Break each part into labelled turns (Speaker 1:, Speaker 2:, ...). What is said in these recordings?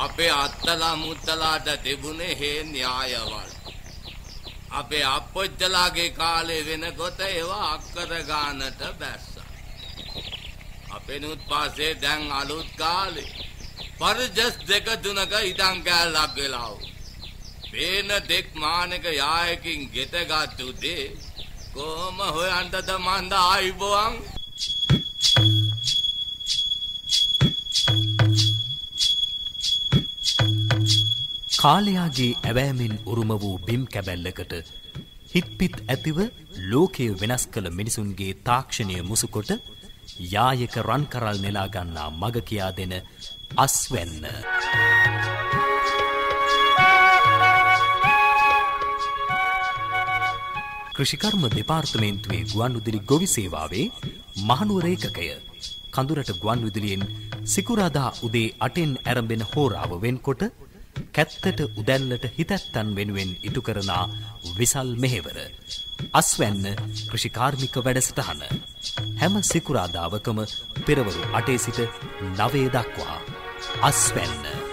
Speaker 1: අපේ අත්තලා මුත්තලාට තිබුණේ හේ න්‍යායවල්. අපේ අප්පොච්චලාගේ කාලේ වෙනකොට ඒවා අක්කර ගානට බැස්සා. අපෙනුත් පස්සේ දැන් අලුත් කාලේ පර්ජස් දෙක තුනක ඉඩම් කෑල්ලක් වෙලාව. පේන දෙක් මානක යායකින් ගෙතගත්තු දේ කොහොම හොයන්නද මන්ද ආයිබෝවන්.
Speaker 2: කාලයාගේ ඇවෑමෙන් උරුම වූ බිම් කැබැල්ලකට හිත්පිත් ඇතිව ලෝකය වෙනස් කළ මිනිසුන්ගේ තාක්ෂණය මුසුකොට යායක රන් කරල් නෙලා ගන්නා මග කියා දෙන අස්වැන්න. කෘෂිකර්ම දෙපාර්තමේන්තුවේ ගුවන්විදුලි ගොවි සේවාවේ මහනුවර ඒකකය කඳුරට ගුවන්විදුලියෙන් සිකුරාදා උදේ 8න් ආරම්භෙන හෝරාව වෙන්කොට කැත්තට උදැල්ලට හිතැත්තන් වෙනුවෙන් ඉටු කරනා විසල් මෙහෙවර අස්වැන්න කෘෂිකාර්මික වැඩසටහන හැම සිකුරාදාවකම පෙරවරු 8 සිට 9 දක්වා අස්වැන්න.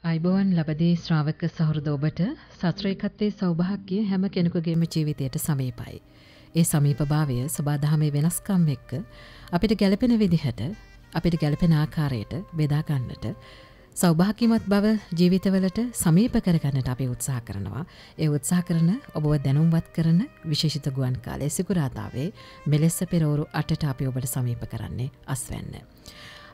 Speaker 3: අයිබෝවන් ලබදී ශ්‍රාවක සහෘද ඔබට සත්‍රීකත්වයේ සෞභාග්‍ය හැම කෙනෙකුගේම ජීවිතයට සමීපයි. ඒ සමීපභාවය සබාදහමේ වෙනස්කම් එක්ක අපිට ගැළපෙන විදිහට අපිට ගැළපෙන ආකාරයට බෙදා ගන්නට සෞභාග්‍යමත් බව ජීවිතවලට සමීප කරගන්නට අපි උත්සාහ කරනවා. ඒ උත්සාහ කරන ඔබව දැනුම්වත් කරන විශේෂිත ගුවන් කාලයේ සිකුරාදාවේ මෙලෙස පෙරවරු 8ට අපි ඔබට සමීප කරන්නේ අස්වැන්න.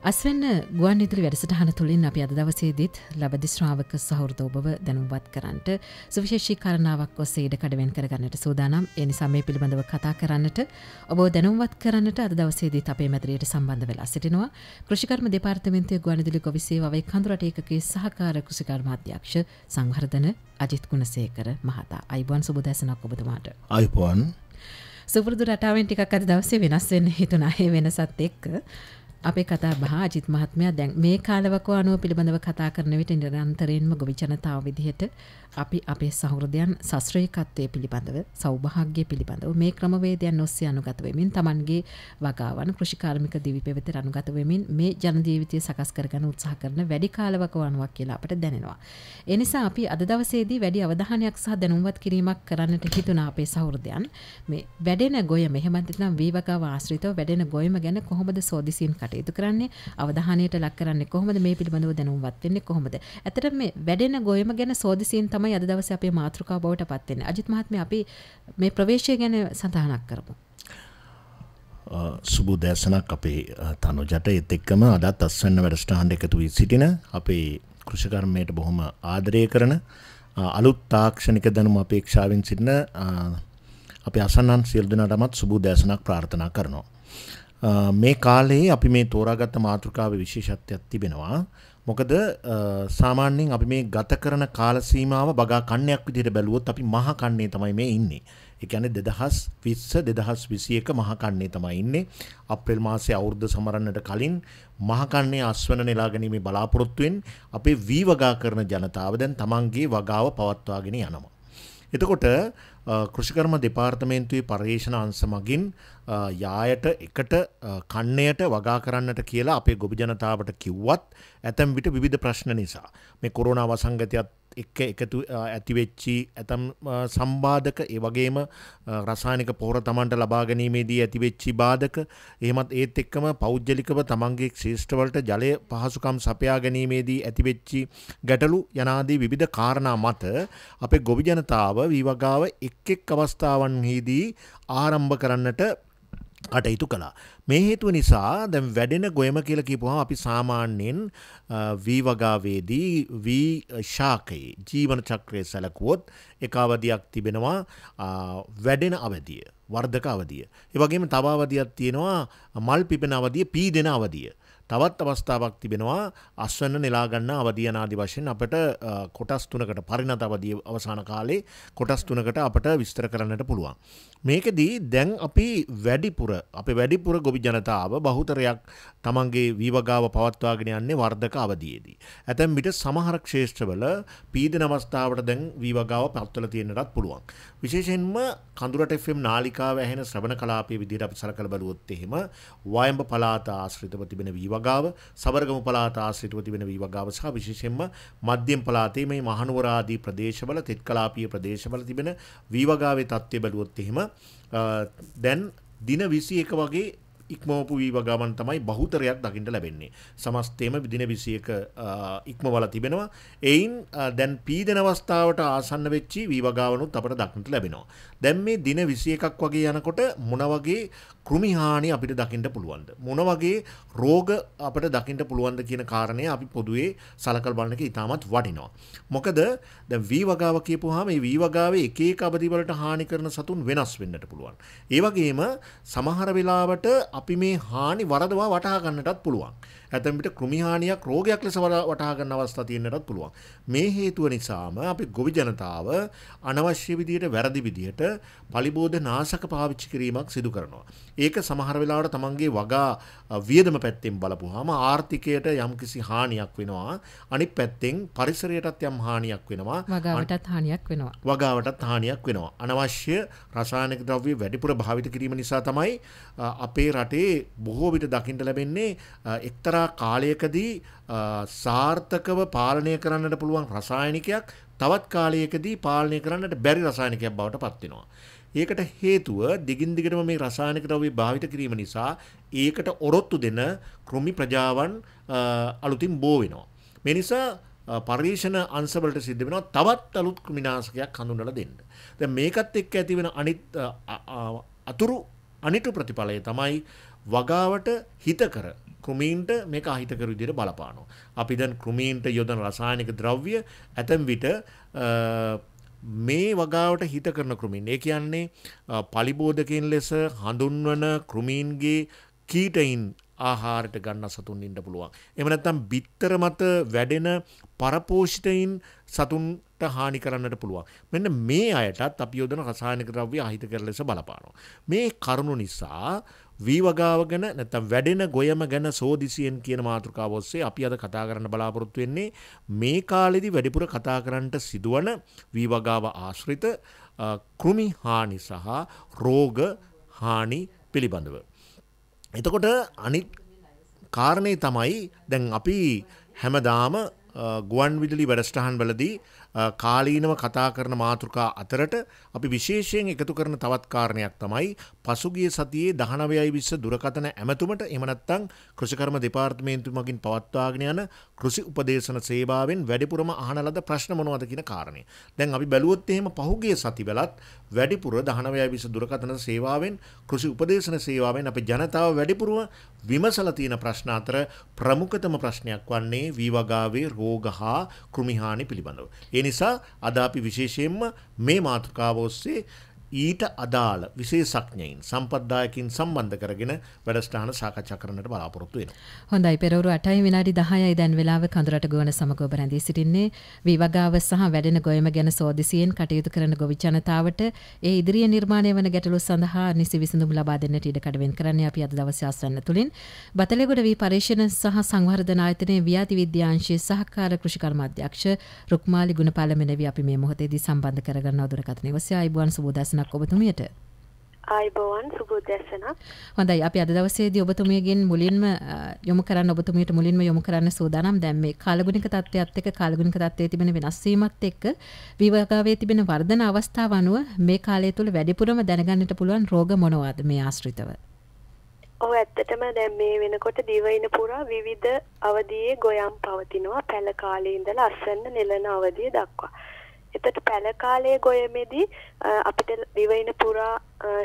Speaker 3: අස්වැන්න ගුවන් විදුලි වැඩසටහන තුළින් අපි අද දවසේදීත් ලබදි ශ්‍රාවක සහෘද ඔබව දැනුම්වත් කරන්නට සුවිශේෂී කාරණාවක් ඔස්සේ ඉඩකඩ වෙන් කරගන්නට සූදානම්. ඒ නිසා මේ පිළිබඳව කතා කරන්නට ඔබව දැනුම්වත් කරන්නට අද දවසේදීත් අපේ මැදිරියට සම්බන්ධ වෙලා සිටිනවා කෘෂිකර්ම දෙපාර්තමේන්තුවේ ගුවන් විදුලි ගොවි සේවාවේ කඳුරට ඒකකයේ සහකාර කෘෂිකර්ම අධ්‍යක්ෂ සංවර්ධන අජිත් ගුණසේකර මහතා. අයිබෝන් සුබ දැසනක් ඔබතුමාට.
Speaker 4: අයිබෝන්.
Speaker 3: සුපුරුදු රටාවෙන් ටිකක් අද දවසේ වෙනස් වෙන්න හිතුණා. ඒ වෙනසත් එක්ක අපේ කතා බහ අජිත් මහත්මයා දැන් මේ කාලවකව අනුව පිළිබඳව කතා කරන විට නිරන්තරයෙන්ම ගොවි ජනතාව විදිහට අපි අපේ සහෘදයන් සශ්‍රීකත්වයේ පිළිබඳව සෞභාග්‍ය පිළිබඳව මේ ක්‍රමවේදයන් ඔස්සේ අනුගත වෙමින් Tamanගේ වගාවන් කෘෂිකාර්මික දිවි පෙවෙතට අනුගත වෙමින් මේ ජන ජීවිතය සකස් කරගන්න උත්සාහ කරන වැඩි කාලවකව අනුවක් කියලා අපට දැනෙනවා. ඒ නිසා අපි අද දවසේදී වැඩි අවධානයක් සහ දැනුම්වත් කිරීමක් කරන්නට හිතුණා අපේ සහෘදයන් මේ වැඩෙන ගොයම එහෙම නැත්නම් වී වගාව ආශ්‍රිතව වැඩෙන ගොයම ගැන කොහොමද සෝදිසියෙන් කටයුතු කරන්නේ, අවධානයට ලක් කරන්නේ කොහොමද, මේ පිළිබඳව දැනුම්වත් වෙන්නේ කොහොමද. ඇත්තටම මේ වැඩෙන ගොයම ගැන සෝදිසියෙන් තමයි අද දවසේ අපේ මාතෘකාව බවට පත් වෙන්නේ. අජිත් මහත්මයා අපි මේ ප්‍රවේශය ගැන සඳහනක් කරමු.
Speaker 4: සුබ දැසනක් අපේ තනුජට ඒත් එක්කම අදත් අස්වැන්න වැඩසටහනට එකතු වී සිටින අපේ කෘෂිකර්මයට බොහොම ආදරය කරන අලුත් තාක්ෂණික දැනුම අපේක්ෂාවෙන් සිටින අපේ අසන්නන් සියලු දෙනාටමත් සුබ දැසනක් ප්‍රාර්ථනා කරනවා. මේ කාලේ අපි මේ තෝරාගත්ත මාතෘකාවේ විශේෂත්වයක් තිබෙනවා. මොකද සාමාන්‍යයෙන් අපි මේ ගත කරන කාල සීමාව බගා කන්නයක් විදිහට බැලුවොත් අපි මහා කන්නේ තමයි මේ ඉන්නේ. ඒ කියන්නේ 2020 2021 මහා කන්නේ තමයි ඉන්නේ. අප්‍රේල් මාසයේ අවුරුද්ද සමරන්නට කලින් මහා කන්නේ අස්වැන්න නෙලා ගැනීමේ බලාපොරොත්තුවෙන් අපේ වී වගා කරන ජනතාව දැන් තමන්ගේ වගාව පවත්වාගෙන යනවා. එතකොට කෘෂිකර්ම දෙපාර්තමේන්තුවේ පර්යේෂණ අංශ මගින් යායට එකට කන්නයට වගා කරන්නට කියලා අපේ ගොවි ජනතාවට කිව්වත් ඇතැම් විට විවිධ ප්‍රශ්න නිසා මේ කොරෝනා වසංගතයත් එක්ක එකතු ඇතිවෙච්චි ඇතම් සම්බාධක ඒ වගේම රසායනික පොහොර තමන්ට ලබා ගැනීමේදී ඇතිවෙච්චි බාධක එහෙමත් ඒත් එක්කම පෞද්ගලිකව තමන්ගේ ක්ෂේත්‍රවලට ජලය පහසුකම් සපයා ගැනීමේදී ඇතිවෙච්චි ගැටලු යනාදී විවිධ කාරණා මත අපේ ගොවි ජනතාව වී වගාව එක් අවස්ථාවන්හිදී ආරම්භ කරන්නට කටයුතු කළා. මේ හේතුව නිසා දැන් වැඩෙන ගොයම කියලා කියපුවම අපි සාමාන්‍යයෙන් වී වගාවේදී වී ශාකයේ ජීවන චක්‍රය සැලකුවොත් එක අවධියක් තිබෙනවා වැඩෙන අවධිය, වර්ධක අවධිය. ඒ වගේම තව අවධියක් තියෙනවා මල් පිපෙන අවධිය, පීදෙන අවධිය. තවත් අවස්ථාවක් තිබෙනවා අස්වැන්න නෙලා ගන්න අවධිය ආදී වශයෙන් අපිට කොටස් තුනකට පරිණත අවධිය අවසාන කාලේ කොටස් තුනකට අපිට විස්තර කරන්නට පුළුවන්. මේකෙදී දැන් අපි වැඩිපුර ගොවි ජනතාව බහුතරයක් තමන්ගේ වීවගාව පවත්වාගෙන යන්නේ වර්ධක අවධියේදී. ඇතැම් විට සමහර ක්ෂේත්‍රවල පීඩන අවස්ථාවට දැන් වීවගාව පවත්වලා තියෙන්නටත් පුළුවන්. විශේෂයෙන්ම කඳුරට FM නාලිකාව ඇහෙන ශ්‍රවණ කලාපයේ විදිහට අපි සලකලා බලුවොත් එහෙම වයඹ පළාත ආශ්‍රිතව තිබෙන වීවගාව, සබරගමු පළාත ආශ්‍රිතව තිබෙන වීවගාව සහ විශේෂයෙන්ම මධ්‍යම පළාතේ මේ මහනුවර ආදී ප්‍රදේශවල තෙත් කලාපීය ප්‍රදේශවල තිබෙන වීවගාවේ තත්ත්වය බලුවොත් එහෙම දැන් දින 21 වගේ ඉක්මවපු වීවගාවන් තමයි බහුතරයක් දකින්න ලැබෙන්නේ. සමස්තයේම දින 21 ඉක්මවලා තිබෙනවා. එයින් දැන් පීඩන අවස්ථාවට ආසන්න වෙච්චි වීවගාවනුත් අපට දකින්නට ලැබෙනවා. දැන් මේ දින 21ක් වගේ යනකොට මොන වගේ කෘමි හානි අපිට දකින්න පුළුවන්ද? මොන වගේ රෝග අපිට දකින්න පුළුවන්ද කියන කාරණය අපි පොදුවේ සලකලා බලන එක ඉතාමත් වටිනවා. මොකද දැන් වීවගාව කියපුවාම මේ වීවගාවේ එක එක අවධි වලට හානි කරන සතුන් වෙනස් වෙන්නට පුළුවන්. ඒ වගේම සමහර වෙලාවට අපි මේ හානි වරදවා වටහා ගන්නටත් පුළුවන්. ඇතැම් විට කෘමි හානියක් රෝගයක් ලෙස වටහා ගන්න අවස්ථා තියෙන්නටත් පුළුවන්. මේ හේතුව නිසාම අපි ගොවි ජනතාව අනවශ්‍ය විදියට වැරදි විදියට පලිබෝධ නාශක පාවිච්චි කිරීමක් සිදු කරනවා. ඒක සමහර වෙලාවට තමන්ගේ වගා වියදම පැත්තෙන් බලපුවාම ආර්ථිකයට යම්කිසි හානියක් වෙනවා. අනිත් පැත්තෙන් පරිසරයටත් යම් හානියක් වෙනවා.
Speaker 3: වගාවටත් හානියක් වෙනවා. අනවශ්‍ය රසායනික ද්‍රව්‍ය වැඩිපුර භාවිත කිරීම නිසා තමයි අපේ රටේ බොහෝ විට දකින්න ලැබෙන්නේ එක්තරා කාලයකදී සාර්ථකව පාලනය කරන්නට පුළුවන් රසායනිකයක් තවත් කාලයකදී පාලනය කරන්නට බැරි රසායනිකයක් බවට පත් වෙනවා. ඒකට හේතුව දිගින් දිගටම මේ රසායනික ද්‍රව්‍ය භාවිත කිරීම නිසා ඒකට ඔරොත්තු දෙන කෘමි ප්‍රජාවන් අලුතින් බෝ වෙනවා. මේ නිසා පරීක්ෂණ අංශවලට සිද්ධ වෙනවා තවත් අලුත් කෘමිනාශකයක් හඳුන්වලා දෙන්න. දැන් මේකත් එක්ක ඇති වෙන අනිතු ප්‍රතිඵලය තමයි වගාවට හිතකර කෘමීන්ට මේක අහිතකර විදිහට බලපානවා. අපි දැන් කෘමීන්ට යොදන රසායනික ද්‍රව්‍ය ඇතැම් විට මේ වගාවට හිත කරන කෘමීන්. ඒ කියන්නේ පලිබෝධකයන් ලෙස හඳුන්වන කෘමීන්ගේ කීටයින් ආහාරයට ගන්න සතුන් ඉන්න පුළුවන්. එහෙම නැත්නම් බිත්තර මත වැඩෙන පරපෝෂිතයින් සතුන්ට හානි කරන්නට පුළුවන්. මෙන්න මේ අයටත් අපි යොදන රසායනික ද්‍රව්‍ය අහිතකර ලෙස බලපානවා. මේ කරුණු නිසා වීවගාව ගැන නැත්නම් වැඩෙන ගොයම ගැන සෝදිසියෙන් කියන මාතෘකාව ඔස්සේ අපි අද කතා කරන්න බලාපොරොත්තු වෙන්නේ මේ කාලෙදි වැඩිපුර කතා කරන්නට සිදුවන වීවගාව ආශ්‍රිත කෘමි හානි සහ රෝග හානි පිළිබඳව. එතකොට අනිත් කාරණේ තමයි දැන් අපි හැමදාම ගුවන් විදුලි වැඩසටහන් වලදී කාලීනව කතා කරන මාතෘකා අතරට අපි විශේෂයෙන් එකතු කරන තවත් කාරණයක් තමයි පසුගිය සතියේ 19/20 දුරකථන ඇමතුමට එහෙම නැත්නම් කෘෂිකර්ම දෙපාර්තමේන්තුව මගින් පවත්වාගෙන යන කෘෂි උපදේශන සේවාවෙන් වැඩිපුරම අහන ලද ප්‍රශ්න මොනවද කියන කාරණය. දැන් අපි බැලුවොත් එහෙම පහුගිය සතිවලත් වැඩිපුර 19/20 දුරකථන සේවාවෙන් කෘෂි උපදේශන සේවාවෙන් අපේ ජනතාව වැඩිපුරම විමසලා තියෙන ප්‍රශ්න අතර ප්‍රමුඛතම ප්‍රශ්නයක් වන්නේ වීවගාවේ රෝග හා කෘමි හානි පිළිබඳව. ඒ නිසා අද අපි විශේෂයෙන්ම මේ මාතෘකාව ඔස්සේ ඊට අදාළ විශේෂඥයින් සම්පත්දායකින් සම්බන්ධ කරගෙන වැඩසටහන සාකච්ඡා කරන්නට බලාපොරොත්තු වෙනවා. හොඳයි පෙරවරු 8යි විනාඩි 10යි දැන් වෙලාව කඳුරට ගොවන සමග ඔබ රැඳී සිටින්නේ වීවගාව සහ වැඩෙන ගොයම ගැන සෝදිසියෙන් කටයුතු කරන ගොවි ජනතාවට ඒ ඉදිරියේ නිර්මාණය වන ගැටලු සඳහා නිසි විසඳුම් ලබා දෙන්නට ඉඩ කඩ වෙන් කරන්නේ අපි අද දවසේ ආසන්න තුලින් බතලේගොඩ වී පරීක්ෂණ සහ සංවර්ධන ආයතනයේ ව්‍යාධි විද්‍යාංශයේ සහකාර කෘෂිකර්ම අධ්‍යක්ෂ රුක්මාලි ගුණපාල මෙනවි අපි මේ මොහොතේදී සම්බන්ධ කරගන්න දුරකථන ඔස්සේ ආයිබුවන් සුබෝදෑසනක් ඔබතුමියට.
Speaker 5: ආයිබෝවන් සුබෝදෑසනක්.
Speaker 3: හොඳයි අපි අද දවසේදී ඔබතුමියගෙන් මුලින්ම යොමු කරන්න සූදානම් දැන් මේ කාලගුණික තත්ත්වයට එක්ක කාලගුණික තත්ත්වයේ තිබෙන වෙනස් වීමත් එක්ක වීවගාවේ තිබෙන වර්ධන අවස්ථාව අනුව මේ කාලය තුල වැඩිපුරම දැනගන්නට පුළුවන් රෝග මොනවාද මේ ආශ්‍රිතව?
Speaker 5: ඔව් ඇත්තටම දැන් මේ වෙනකොට දිවයින පුරා විවිධ අවධියේ ගොයම් පවතිනවා පැල කාලේ ඉඳලා අස්වැන්න නෙලන අවධිය දක්වා. එතකොට පැල කාලයේ ගොයමේදී අපිට දිවයින පුරා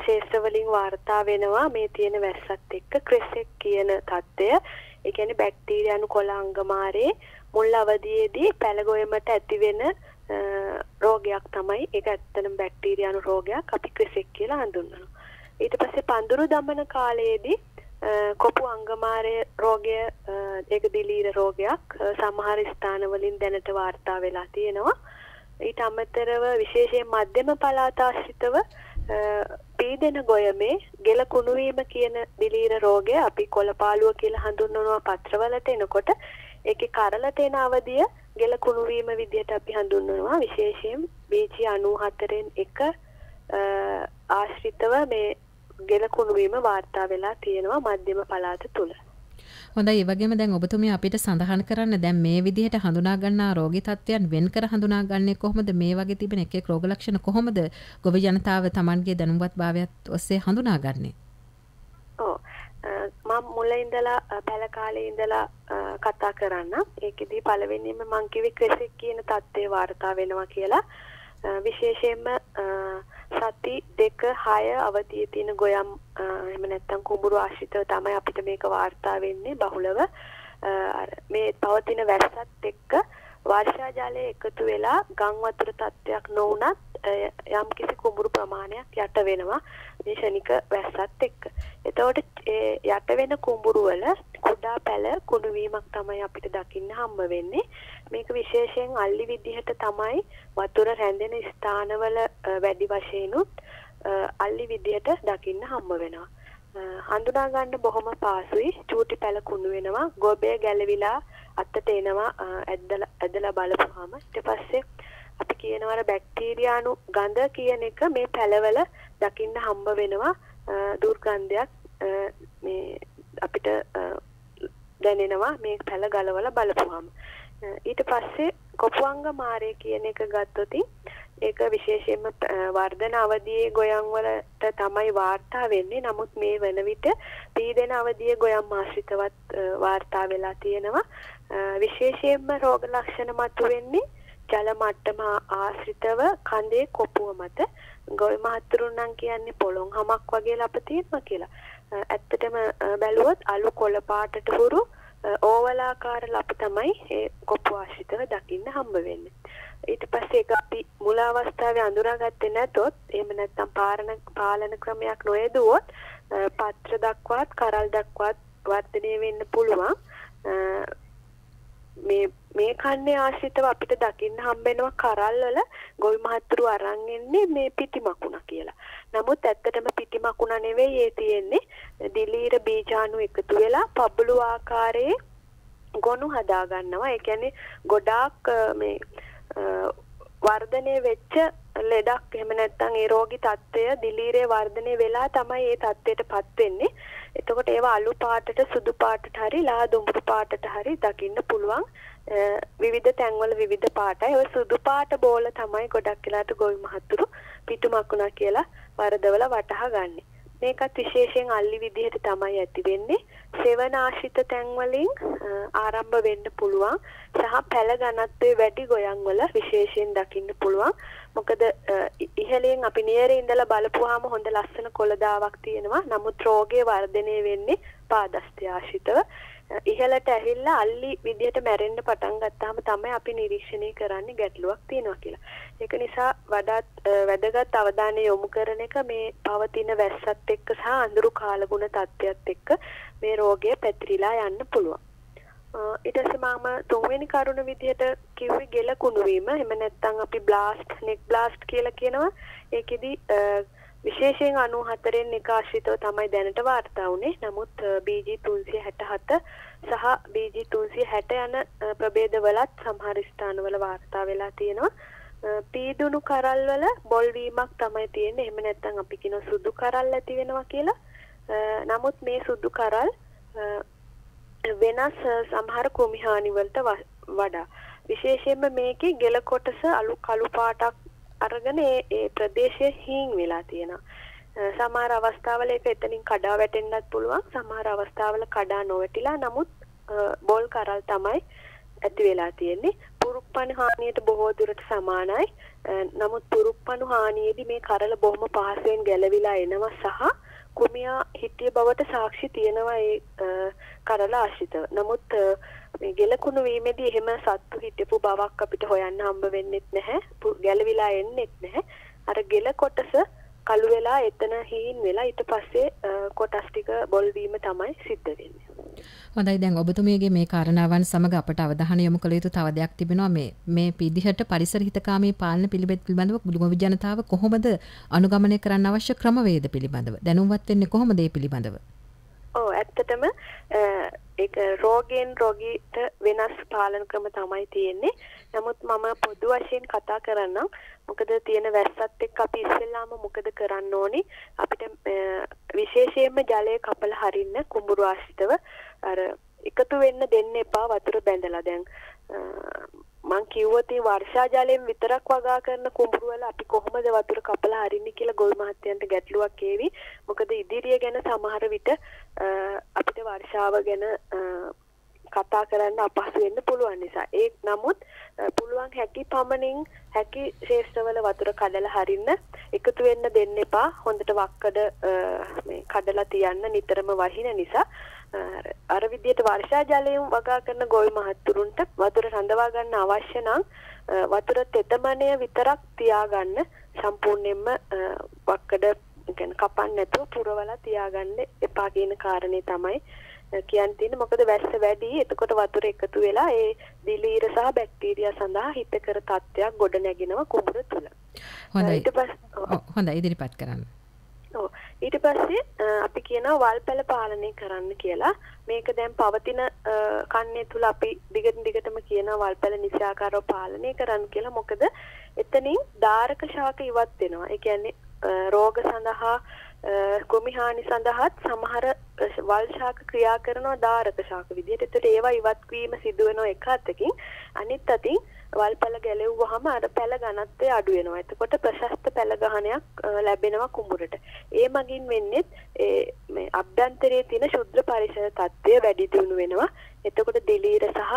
Speaker 5: ශේෂ්ත්‍ර වලින් වාර්තා වෙනවා මේ තියෙන වැස්සත් එක්ක ක්‍රිසෙක් කියන තත්ත්වය. ඒ කියන්නේ බැක්ටීරියානු කොළ අංගමාරේ මුල් අවධියේදී පැල ගොයමට ඇති වෙන රෝගයක් තමයි. ඒක ඇත්තටම බැක්ටීරියානු රෝගයක් අපි ක්‍රිසෙක් කියලා හඳුන්වනවා. ඊට පස්සේ පඳුරු දමන කාලයේදී කොපු අංගමාරය රෝගය ඒක දිලීර රෝගයක් සමහර ස්ථානවලින් දැනට වාර්තා වෙලා තියෙනවා. ඊට අමතරව විශේෂයෙන් මධ්‍යම පළාත ආශ්‍රිතව පීඩන ගොයමේ ගෙල කුණු වීම කියන දිලීර රෝගය අපි කොළපාළුව කියලා හඳුන්වනවා පත්‍රවලට එනකොට ඒකේ කරලට එන අවධිය ගෙල කුණු වීම විදිහට අපි හඳුන්වනවා. විශේෂයෙන් BG 94න් එක ආශ්‍රිතව මේ ගෙල කුණු වීම වාර්තා වෙලා තියෙනවා මධ්‍යම පළාත තුල.
Speaker 3: හොඳයි ඒ වගේම දැන් ඔබතුමිය අපිට සඳහන් කරන්න දැන් මේ විදිහට හඳුනා ගන්නා රෝගී තත්ත්වයන් වෙන් කර හඳුනාගන්නේ කොහොමද මේ වගේ තිබෙන එක එක් රෝග ලක්ෂණ කොහොමද ගොවි ජනතාව Tamanගේ දැනුම්වත්භාවයත් ඔස්සේ හඳුනාගන්නේ?
Speaker 5: ඔව් මම මුලින් ඉඳලා පැල කාලේ ඉඳලා කතා කරන්න. ඒකෙදි පළවෙනිම මං කිව්වේ ක්‍රෙසික් කියන තත්ත්වය වාර්තා වෙනවා කියලා. විශේෂයෙන්ම සති 2-6 අවධියේ තියෙන ගොයම් එහෙම නැත්නම් කුඹුරු ආශ්‍රිතව තමයි අපිට මේක වාර්තා වෙන්නේ බහුලව. මේ පවතින වැස්සත් එක්ක වර්ෂා ජලය එකතු වෙලා ගම් වතුර තත්ත්වයක් නොවුනත් යම් කිසි කුඹුරු ප්‍රමාණයක් යට වෙනවා මේ ශනික වැස්සත් එක්ක. එතකොට ඒ යට වෙන කුඹුරු වල කුඩා පැල කුණු වීමක් තමයි අපිට දකින්න හම්බ වෙන්නේ. මේක විශේෂයෙන් අල්ලි විදිහට තමයි වතුර රැඳෙන ස්ථානවල වැඩි වශයෙන්ුත් අල්ලි විදිහට දකින්න හම්බ වෙනවා. හඳුනා ගන්න බොහොම පාසුයි. චූටි පැල කුණු වෙනවා, ගොබේ ගැලවිලා අතට එනවා ඇදලා බලපුවාම. ඊට පස්සේ අපි කියනවා බැක්ටීරියානු ගඳ කියන එක මේ පැලවල දකින්න හම්බ වෙනවා. දුර්ගන්ධයක් මේ අපිට දැනෙනවා මේ පැල ගලවලා බලපුවාම. ඊට පස්සේ කොපුවංග මාරය කියන එක ගත්තොත් ඒක විශේෂයෙන්ම වර්ධන අවධියේ ගොයම් වලට තමයි වාර්තා වෙන්නේ. නමුත් මේ වන විට පීඩන අවධියේ ගොයම් ආශ්‍රිතවත් වාර්තා වෙලා තියෙනවා. විශේෂයෙන්ම රෝග ලක්ෂණ මතුවෙන්නේ ජල මට්ටම ආශ්‍රිතව කඳේ කොපුව මත. ගොවි මහතුරුන් නම් කියන්නේ පොළොන් හමක් වගේ ලප තියෙනවා කියලා. ඇත්තටම බැලුවොත් අලු කොළ පාටට හුරු ඕවලාකාර ලප තමයි ඒ කොපුව ආශ්‍රිතව දකින්න හම්බ වෙන්නේ. ඊට පස්සේ ඒක අපි මුල අවස්ථාවේ අඳුරාගත්තේ නැතොත් එහෙම නැත්නම් පාලන ක්‍රමයක් නොයදුවොත් පත්‍ර දක්වාත් කරල් දක්වාත් වර්ධනය වෙන්න පුළුවන්. මේ කන්නේ ආශ්‍රිතව අපිට දකින්න හම්බෙනවා කරල් වල ගොවි මහතුරු අරන් එන්නේ මේ පිටිමකුණ කියලා. නමුත් ඇත්තටම පිටිමකුණ නෙවෙයි ඒ තියෙන්නේ දිලීර බීජාණු එකතු වෙලා පබළු ආකාරයේ ගොනු හදා ගන්නවා. ඒ කියන්නේ ගොඩාක් මේ වර්ධනය වෙච්ච ලෙඩක් එහෙම නැත්නම් ඒ රෝගී තත්ත්වය දිලීරේ වර්ධනය වෙලා තමයි ඒ තත්ත්වයටපත් වෙන්නේ. එතකොට ඒවා අලු පාටට සුදු පාටට හරි ලා දුඹුරු පාටට හරි දකින්න පුළුවන්. විවිධ තැන්වල විවිධ පාටයි. ඔය සුදු පාට බෝල තමයි ගොඩක් වෙලාට ගොවි මහතුරු පිටුමකුණ කියලා වරදවල වටහා ගන්නෙ. මේකත් විශේෂයෙන් අල්ලි විදිහට තමයි ඇති වෙන්නේ. සෙවන ආශ්‍රිත තැන් වලින් ආරම්භ වෙන්න පුළුවන්. සහ පැල ඝනත්වයේ වැඩි ගොයන් වල විශේෂයෙන් දකින්න පුළුවන්. මොකද ඉහළින් අපි නියරේ ඉඳලා බලපුවාම හොඳ ලස්සන කොළදාවක් තියෙනවා. නමුත් රෝගේ වර්ධනය වෙන්නේ පාදස්ථය ආශ්‍රිතව. ඉහළට ඇවිල්ලා අල්ලි විදිහට මැරෙන්න පටන් ගත්තාම තමයි අපි නිරීක්ෂණය කරන්නේ ගැටලුවක් තියෙනවා කියලා. ඒක නිසා වඩාත් වැදගත් අවධානය යොමු කරන එක මේ පවතින වැස්සත් එක්ක සහ අඳුරු කාලගුණ තත්ත්වයක් එක්ක මේ රෝගය පැතිරිලා යන්න පුළුවන්. ඊට පස්සේ මම තුන්වෙනි කරුණ විදිහට කිව්වේ ගෙල කුණු වීම. එහෙම නැත්නම් අපි බ්ලාස්ට් නෙක් බ්ලාස්ට් කියලා කියනවා. ඒකෙදි විශේෂයෙන් 94න් එක ආශ්‍රිතව තමයි දැනට වාර්තා වුනේ. නමුත් BG 367 සහ BG 360 යන ප්‍රභේදවලත් සමහර ස්ථානවල වාර්තා වෙලා තියෙනවා. පීදුණු කරල් වල බොල් වීමක් තමයි තියෙන්නේ. එහෙම නැත්නම් අපි කියන සුදු කරල් ඇති වෙනවා කියලා. නමුත් මේ සුදු කරල් වෙනස් සමහර කෘමි හානි වලට වඩා විශේෂයෙන්ම මේකේ ගෙල කොටස අලු කළු පාටක් අරගෙන ඒ ප්‍රදේශයේ හීන් වෙලා තියෙනවා. සමහර අවස්ථාවල ඒක එතනින් කඩා වැටෙන්නත් පුළුවන්. සමහර අවස්ථාවල කඩා නොවැටිලා නමුත් බෝල් කරල් තමයි ඇති වෙලා තියෙන්නේ. පුරුක්පණු හානියට බොහෝ දුරට සමානයි. නමුත් පුරුක්පණු හානියේදී මේ කරල බොහොම පහසුවෙන් ගැලවිලා එනවා සහ කුමියා හිටිය බවට සාක්ෂි තියෙනවා ඒ කරල ආශ්‍රිතව. නමුත් මේ ගෙල කුණු වීමේදී එහෙම සත්තු හිටපු බවක් අපිට හොයන්න හම්බ වෙන්නෙත් නැහැ. ගැලවිලා එන්නෙත් නැහැ. අර ගෙල කොටස කළු වෙලා එතන හීන් වෙලා ඊට පස්සේ කොටස් ටික බොල් වීම තමයි සිද්ධ වෙන්නේ.
Speaker 3: හොඳයි දැන් ඔබතුමියගේ මේ කාරණාවන් සමග අපට අවධානය යොමු කළ යුතු තව දෙයක් තිබෙනවා මේ පිළිහිට පරිසර හිතකාමී පාලන පිළිවෙත් පිළිබඳව ගොවි ජනතාව කොහොමද අනුගමනය කරන්න අවශ්‍ය ක්‍රමවේද පිළිබඳව දැනුවත් වෙන්නේ කොහොමද ඒ පිළිබඳව?
Speaker 5: ඔව් ඇත්තටම ඒක රෝගයෙන් රෝගීට වෙනස් පාලන ක්‍රම තමයි තියෙන්නේ. නමුත් මම පොදු වශයෙන් කතා කරන්නම්. මොකද තියෙන වැස්සත් එක්ක අපි ඉස්සෙල්ලාම මොකද කරන්න ඕනි? අපිට විශේෂයෙන්ම ජලය කපලා හරින්න කුඹුරු ආශ්‍රිතව අර එකතු වෙන්න දෙන්න එපා වතුර බැඳලා. දැන් මං කිව්වොත් වර්ෂා ජලයෙන් විතරක් වගා කරන කුඹුරු වල අපි කොහොමද වතුර කපලා හරින්නේ කියලා ගොවි මහත්තයන්ට ගැටලුවක් ඒවි. මොකද ඉදිරිය ගැන සමහර විට අපිට වර්ෂාව ගැන කතා කරන්න අපහසු වෙන්න පුළුවන් නිසා. නමුත් පුළුවන් හැකි පමණින් හැකි ශේෂ්ඨවල වතුර කඩලා හරින්න එකතු වෙන්න දෙන්න එපා. හොඳට වක්කඩ මේ කඩලා තියන්න නිතරම වහින නිසා අර විදියට වර්ෂා ජලයෙන් වගා කරන ගොවි මහත්තුරුන්ට වතුර රඳවා ගන්න අවශ්‍ය නම් වතුර තෙතමනය විතරක් තියාගන්න සම්පූර්ණයෙන්ම වක්කඩ කියන්නේ කපන්න නැතුව පුරවලා තියාගන්න එපා කියන කාරණේ තමයි කියන්න තියෙන්නේ. මොකද වැස්ස වැඩි. එතකොට වතුර එකතු වෙලා ඒ දිලීර සහ බැක්ටීරියා සඳහා හිතකර තත්ත්වයක් ගොඩ නැගෙනවා කුඹුර තුල.
Speaker 3: හොඳයි ඉදිරිපත් කරන්න.
Speaker 5: ඊට පස්සේ අපි කියනවා වල්පැල පාලනය කරන්න කියලා. මේක දැන් පවතින කන්නේ තුල අපි දිගටම කියනවා වල්පැල නිසියාකාරව පාලනය කරන්න කියලා. මොකද එතනින් ධාරක ශාක ඉවත් වෙනවා. ඒ කියන්නේ රෝග සඳහා කුමිහානි සඳහාත් සමහර වල් ශාක ක්‍රියා කරනවා ධාරක ශාක විදිහට. ඒතට ඒවා ඉවත් වීම සිදු වෙන එක අතකින් අනිත් අතින් වල්පැල ගැලෙව්වහම අර පැල ඝනත්වය අඩු වෙනවා. එතකොට ප්‍රශස්ත පැල ගහනයක් ලැබෙනවා කුඹුරට. ඒ මගින් වෙන්නේ මේ අභ්‍යන්තරයේ තියෙන ශුද්ධ පරිසර තත්ත්වය වැඩි දියුණු වෙනවා. එතකොට දිලීර සහ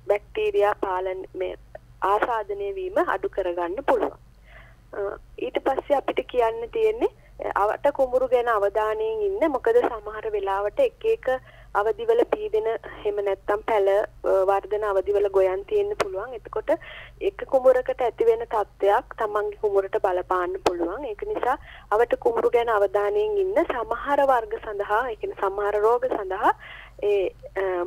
Speaker 5: බැක්ටීරියා පාලන මේ ආසාදනය වීම අඩු කරගන්න පුළුවන්. ඊට පස්සේ අපිට කියන්න තියෙන්නේ අවට කුඹුරු ගැන අවධානයෙන් ඉන්න. මොකද සමහර වෙලාවට එක අවදිවල පීදෙන එහෙම නැත්නම් පැල වර්ධන අවදිවල ගොයන් තියෙන්න පුළුවන්. එතකොට එක කුඹුරකට ඇති වෙන තත්ත්වයක් තමන්ගේ කුඹුරට බලපාන්න පුළුවන්. ඒක නිසා අවට කුඹුරු ගැන අවධානයෙන් ඉන්න. සමහර වර්ග සඳහා ඒ කියන්නේ සමහර රෝග සඳහා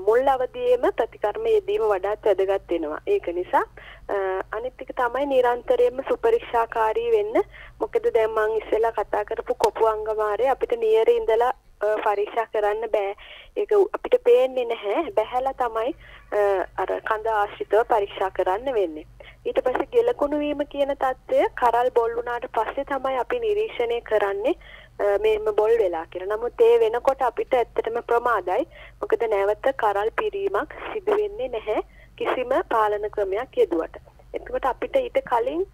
Speaker 5: මුල් අවදියේම ප්‍රතිකර්ම යෙදීම වඩාත් වැදගත් වෙනවා. ඒක නිසා අනිත් එක තමයි නිරන්තරයෙන්ම සුපරීක්ෂාකාරී වෙන්න. මොකද දැන් මම ඉස්සෙල්ලා කතා කරපු කොපු අංගමාරය අපිට නියර ඉඳලා පරීක්ෂා කරන්න බෑ. ඒක අපිට පේන්නේ නැහැ. බැහැලා තමයි අර කඳ ආශ්‍රිතව පරීක්ෂා කරන්න වෙන්නේ. ඊට පස්සේ ගෙලකුණු වීම කියන தත්ත්වය කරල් බොල් වුණාට පස්සේ තමයි අපි නිරීක්ෂණය කරන්නේ මේම බොල් වෙලා කියලා. නමුත් ඒ වෙනකොට අපිට ඇත්තටම ප්‍රමාදයි. මොකද නැවත කරල් පිරීමක් සිදු වෙන්නේ නැහැ කිසිම පාලන ක්‍රමයක් යෙදුවට. එතකොට අපිට ඊට කලින්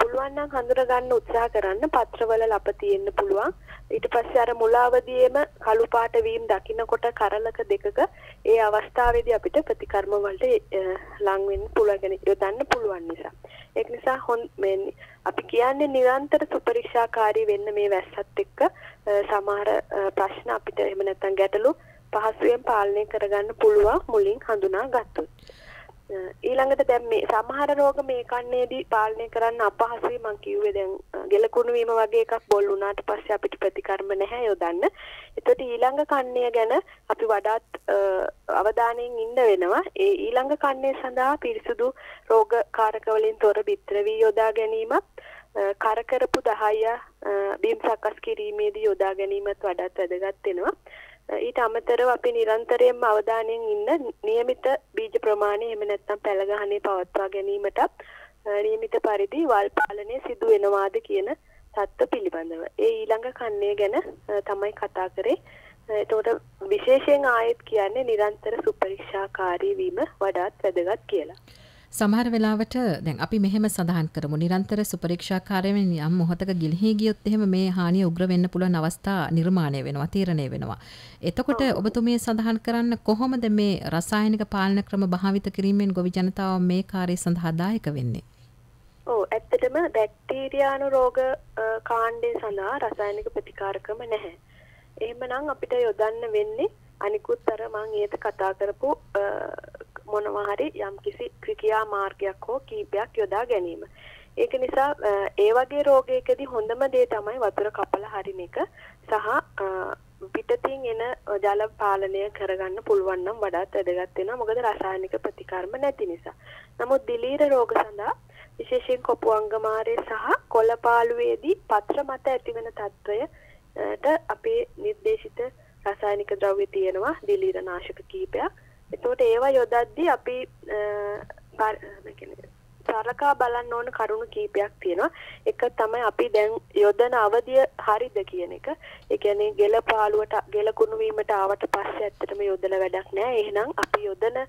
Speaker 5: පුළුවන් නම් හඳුනා ගන්න උත්සාහ කරන්න පත්‍රවල ලප තියෙන්න පුළුවන්. ඊට පස්සේ අර මුලාවදීම කළු පාට වීම දකින්නකොට කරලක දෙකක ඒ අවස්ථාවේදී අපිට ප්‍රතිකර්ම වලට ලං වෙන්න පුළුවන් යොදන්න පුළුවන් නිසා. ඒක නිසා අපි කියන්නේ නිරන්තර සුපරීක්ෂාකාරී වෙන්න මේ වැස්සත් එක්ක සමහර ප්‍රශ්න අපිට එහෙම නැත්නම් ගැටලු පහසුවෙන් පාලනය කරගන්න පුළුවන් මුලින් හඳුනා ගත්තොත්. ඊළඟට දැන් මේ සමහර රෝග මේ කන්නේදී පාලනය කරන්න අපහසුයි. මම කිව්වේ දැන් ගෙලකුණු වීම වගේ එකක් බොල් වුණාට පස්සේ අපිට ප්‍රතිකර්ම නැහැ යොදන්න. ඒකට ඊළඟ කන්නේ ගැන අපි වඩාත් අවධානයෙන් ඉන්න වෙනවා. ඒ ඊළඟ කන්නේ සඳහා පිරිසුදු රෝගකාරක වලින් තොර බිත්තර වී යොදා ගැනීමත් කරකරපු 10 බීම් සකස් කිරීමේදී යොදා ගැනීමත් වඩාත් වැදගත් වෙනවා. ඊට අමතරව අපි නිරන්තරයෙන්ම අවධානයෙන් ඉන්න નિયમિત බීජ ප්‍රමාණය එහෙම නැත්නම් පැල ගහනේ පවත්වා ගැනීමට નિયમિત පරිදි වල් පාලනය සිදු වෙනවාද කියන තත්ත්ව පිළිබඳව. ඒ ඊළඟ කන්නේ ගැන තමයි කතා කරේ. ඒතකොට විශේෂයෙන් ආයෙත් කියන්නේ නිරන්තර සුපරීක්ෂාකාරී වීම වඩාත් වැදගත් කියලා.
Speaker 3: සමහර වෙලාවට දැන් අපි මෙහෙම සඳහන් කරමු නිරන්තර සුපරීක්ෂාකාරයෙන් යම් මොහොතක ගිලිහි ගියොත් එහෙම මේ හානිය උග්‍ර වෙන්න පුළුවන් අවස්ථා නිර්මාණය වෙනවා තීරණය වෙනවා. එතකොට ඔබතුමිය සඳහන් කරන්න කොහොමද මේ රසායනික පාලන ක්‍රම භාවිත කිරීමෙන් ගොවි ජනතාව මේ කාර්යය සඳහා දායක වෙන්නේ?
Speaker 5: ඔව් ඇත්තටම බැක්ටීරියානු රෝග කාණ්ඩය සඳහා රසායනික ප්‍රතිකාර ක්‍රම නැහැ. එහෙමනම් අපිට යොදන්න වෙන්නේ අනිකුත් අර මම ඊට කතා කරපු මොනවා හරි යම්කිසි ක්‍රියා මාර්ගයක් හෝ කීපයක් යොදා ගැනීම. ඒක නිසා ඒ වගේ රෝගයකදී හොඳම දේ තමයි වතුර කපලා හරින එක සහ පිටතින් එන ජල පාලනය කරගන්න පුළුවන් නම් වඩාත් වැදගත් වෙනවා. මොකද රසායනික ප්‍රතිකර්ම නැති නිසා. නමුත් දිලීර රෝග සඳහා විශේෂයෙන් කොපු අංගමාරය සහ කොළපාළුවේදී පත්‍ර මත ඇතිවන තත්ත්වයට අපේ නිර්දේශිත රසායනික ද්‍රව්‍ය තියෙනවා දිලීර නාශක කීපයක්. එතකොට ඒවා යොදද්දී අපි සරකා බලන්න ඕන කරුණු කීපයක් තියෙනවා. එක තමයි අපි දැන් යොදන අවධිය හරිද කියන එක. ඒ කියන්නේ ගෙල පාළුවට ගෙල කුණු වීමට ආවට පස්සේ ඇත්තටම යොදලා වැඩක් නැහැ. එහෙනම් අපි යොදන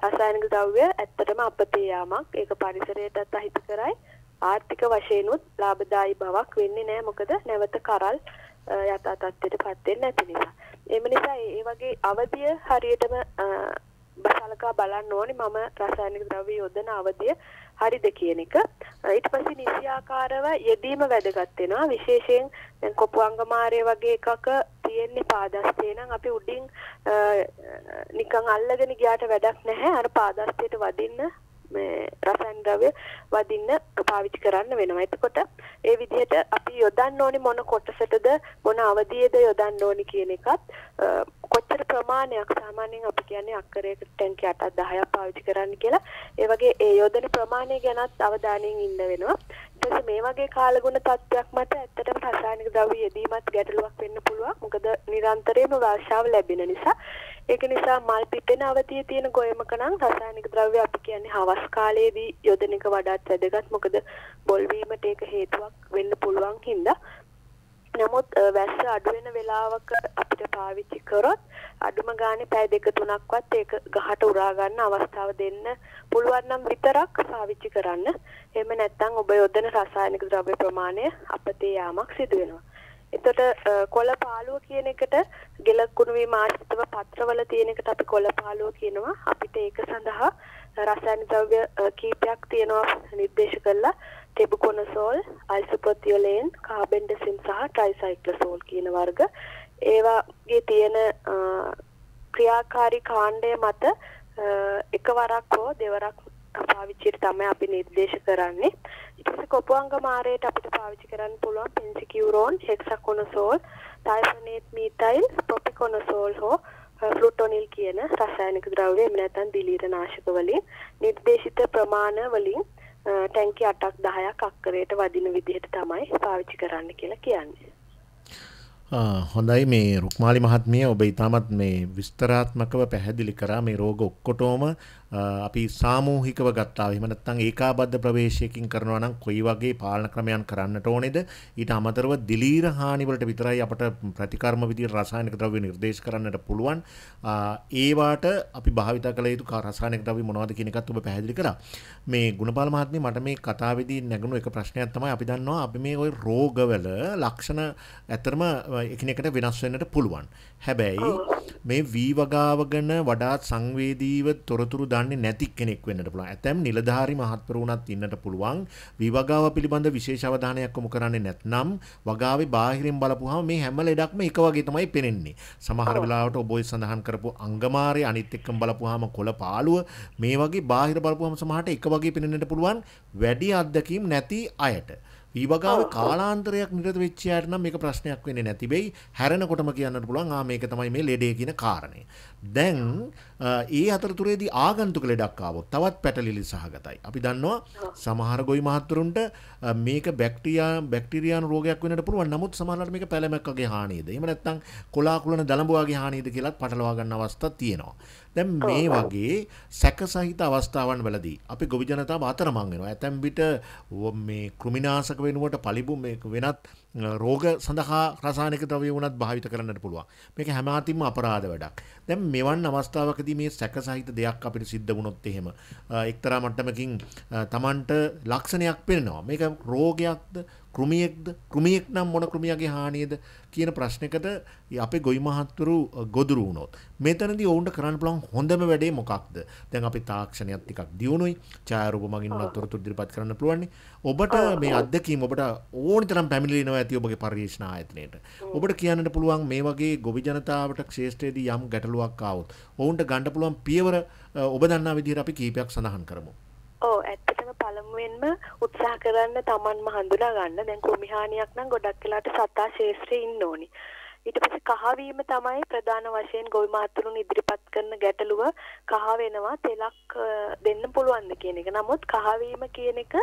Speaker 5: රසායනික ද්‍රව්‍ය ඇත්තටම අපතේ යාමක්. ඒක පරිසරයටත් අහිතකරයි. ආර්ථික වශයෙන්ුත් ලාභදායී බවක් වෙන්නේ නැහැ. මොකද නැවත කරල් යථා තත්ත්වයටපත් වෙන්නේ නැති නිසා. ඒ නිසා මේ වගේ අවධිය හරියටම බසලකා බලන්න ඕනේ මම රසායනික ද්‍රව්‍ය යොදන අවධිය හරිද කියන එක. ඊට පස්සේ නිසියාකාරව යෙදීම වැදගත් වෙනවා. විශේෂයෙන් දැන් කොපු අංගමාරය වගේ එකක තියෙන්නේ පාදස්තේ නම් අපි උඩින් නිකන් අල්ලගෙන ගියාට වැඩක් නැහැ. අර පාදස්තේට වදින්න මේ රසායනික ද්‍රව්‍ය වදින්න පාවිච්චි කරන්න වෙනවා. එතකොට ඒ විදිහට අපි යොදන්න ඕනේ මොන කොටසටද මොන අවධියේද යොදන්න ඕනේ කියන එකත් කොච්චර ප්‍රමාණයක් සාමාන්‍යයෙන් අපි කියන්නේ අක්කරයකට ටැංකිය 8ක් 10ක් පාවිච්චි කරන්න කියලා. ඒ වගේ ඒ යොදන ප්‍රමාණය ගැනත් අවධානයෙන් ඉන්න වෙනවා. ඊට පස්සේ මේ වගේ කාලගුණ තත්ත්වයක් මත ඇත්තටම රසායනික ද්‍රව්‍ය යෙදීමත් ගැටලුවක් වෙන්න පුළුවන්. මොකද නිරන්තරයෙන්ම වර්ෂාව ලැබෙන නිසා. ඒක නිසා මල් පිපෙන අවධියේ තියෙන ගොයමක නම් රසායනික ද්‍රව්‍ය අපි කියන්නේ හවස් කාලයේදී යොදන එක වඩාත් වැදගත්. මොකද බොල් වීමට ඒක හේතුවක් වෙන්න පුළුවන් හින්දා. නමුත් වැස්ස අඩු වෙන වෙලාවක අපිට පාවිච්චි කරොත් අඩුම ගානේ පැය 2-3ක්වත් ඒක ගහට උරා ගන්න අවස්ථාව දෙන්න පුළුවන් නම් විතරක් පාවිච්චි කරන්න. එහෙම නැත්නම් ඔබ යොදන රසායනික ද්‍රව්‍ය ප්‍රමාණය අපතේ යාමක් සිදු වෙනවා. එතකොට කොළ පාළුව කියන එකට ගෙල කුණු වීම ආශ්‍රිතව පත්‍රවල තියෙන එකට අපි කොළ පාළුව කියනවා. අපිට ඒක සඳහා රසායනික ද්‍රව්‍ය කීපයක් තියෙනවා නිර්දේශ කළා. ටෙබුකොනසෝල්, අයිසෝප්‍රොතියෝලේන්, කාබෙන්ඩසිම් සහ ට්‍රයිසයික්ලසෝල් කියන වර්ග. ඒවාගේ තියෙන ක්‍රියාකාරී කාණ්ඩය මත එකවරක් හෝ දෙවරක් පාවිච්චියට තමයි අපි නිර්දේශ කරන්නේ. ඊට පස්සේ කොපු අංගමාරයට අපිට පාවිච්චි කරන්න පුළුවන් පෙන්සිකියුරෝන්, හෙක්සාකොනසෝල්, ටයිෆනේට් මීතයිල්, ප්‍රොපිකොනසෝල් හෝ ෆ්ලුටොනිල් කියන රසායනික ද්‍රව්‍ය එහෙම නැත්නම් දිලීර නාශක වලින් නිර්දේශිත ප්‍රමාණ වලින් ටැංකිය 8ක් 10ක් අක්කරයට වදින විදිහට තමයි පාවිච්චි කරන්න කියලා කියන්නේ.
Speaker 4: හොඳයි මේ රුක්මාලි මහත්මිය ඔබ ඉතාමත් මේ විස්තරාත්මකව පැහැදිලි කරා මේ රෝග ඔක්කොටම අපි සාමූහිකව ගත්තා. එහෙම නැත්නම් ඒකාබද්ධ ප්‍රවේශයකින් කරනවා නම් කොයි වගේ පාලන ක්‍රමයන් කරන්නට ඕනේද? ඊට අමතරව දිලීර හානි වලට විතරයි අපට ප්‍රතිකර්ම විදිහට රසායනික ද්‍රව්‍ය නිර්දේශ කරන්නට පුළුවන්. ඒවට අපි භාවිත කළ යුතු රසායනික ද්‍රව්‍ය මොනවද කියන එකත් ඔබ පැහැදිලි කරා. මේ ගුණපාල මහත්මිය මට මේ කතාවේදී නැගුණු එක ප්‍රශ්නයක් තමයි අපි දන්නවා අපි මේ ওই රෝගවල ලක්ෂණ ඇත්තටම එකිනෙකට වෙනස් වෙන්නට පුළුවන්. හැබැයි මේ වී වගාවගෙන වඩාත් සංවේදීව තොරතුරු දන්නේ නැති කෙනෙක් වෙන්නට පුළුවන්. ඇතැම් නිලධාරි මහත්වරු වුණත් ඉන්නට පුළුවන්. වී වගාව පිළිබඳ විශේෂ අවධානයක් යොමු කරන්නේ නැත්නම් වගාවේ බාහිරින් බලපුවාම මේ හැම ලෙඩක්ම එක වගේ තමයි පේන්නේ. සමහර වෙලාවට ඔබ ඔය සඳහන් කරපු අංගමාරය අනිත් එක්කම බලපුවාම කොළ පාළුව මේ වගේ බාහිර බලපුවාම සමහරට එක වගේ පේනෙන්නට පුළුවන් වැඩි අත්දැකීම් නැති අයට. වීවගාවේ කාලාන්තරයක් නිරත වෙච්ච අයට නම් මේක ප්‍රශ්නයක් වෙන්නේ නැති වෙයි. හැරෙනකොටම කියන්නත් පුළුවන් මේක තමයි මේ ලෙඩේ කියන කාරණය. දැන් ඒ අතරතුරේදී ආගන්තුක ලෙඩක් ආවොත් තවත් පැටලිලි සහගතයි. අපි දන්නවා සමහර ගොවි මහත්තුරුන්ට මේක බැක්ටීරියානු රෝගයක් වෙන්නට පුළුවන්. නමුත් සමහරවිට මේක පැලැමැක්කගේ හානියද එහෙම නැත්නම් කොලාකුලන දලඹ වගේ හානියද කියලාත් පටලවා ගන්න අවස්ථා තියෙනවා. දැන් මේ වගේ සැකසහිත අවස්ථාවන් වලදී අපි ගොවි ජනතාව අතරමං වෙනවා. ඇතැම් විට මේ කෘමිනාශක වෙනුවට පලිබු මේක වෙනත් රෝග සඳහා රසායනික ද්‍රව්‍ය වුණත් භාවිත කරන්නට පුළුවන්. මේක හැම අතින්ම අපරාධ වැඩක්. දැන් මෙවන් අවස්ථාවකදී මේ සැකසහිත දෙයක් අපිට සිද්ධ වුණොත් එහෙම එක්තරා මට්ටමකින් Tamanට ලක්ෂණයක් පේනවා. මේක රෝගයක්ද කෘමියෙක් නම් මොන කෘමියගේ හානියද කියන ප්‍රශ්නයකට අපේ ගොවි මහත්වරු ගොදුරු වුණොත් මෙතනදී ඔවුන්ට කරන්න පුළුවන් හොඳම වැඩේ මොකක්ද? දැන් අපි තාක්ෂණයක් ටිකක් දියුණුයි. ඡායාරූප මගින් උනත් තොරතුරු ඉදිරිපත් කරන්න පුළුවන්. ඔබට මේ අත්දැකීම ඔබට ඕනි තරම් පැමිණෙනවා ඇති ඔබගේ පරිශන ආයතනයේට. ඔබට කියන්නට පුළුවන් මේ වගේ ගොවි ජනතාවට ක්ෂේත්‍රයේදී යම් ගැටලුවක් ආවොත් ඔවුන්ට ගන්න පුළුවන් පියවර ඔබ දන්නා විදිහට අපි කීපයක් සඳහන් කරමු.
Speaker 5: ඔව් ඇත්තටම පළමුවෙන්ම උත්සාහ කරන්න Tamanම හඳුනා ගන්න. දැන් කෘමිහානියක් නම් ගොඩක් වෙලාට සතා ශේෂ්ත්‍රයේ ඉන්න ඕනි. ඊට පස්සේ කහවීම තමයි ප්‍රධාන වශයෙන් ගොවි මහත්තුරුන් ඉදිරිපත් කරන ගැටලුව. කහ වෙනවා තෙලක් දෙන්න පුළුවන්ද කියන එක. නමුත් කහවීම කියන එක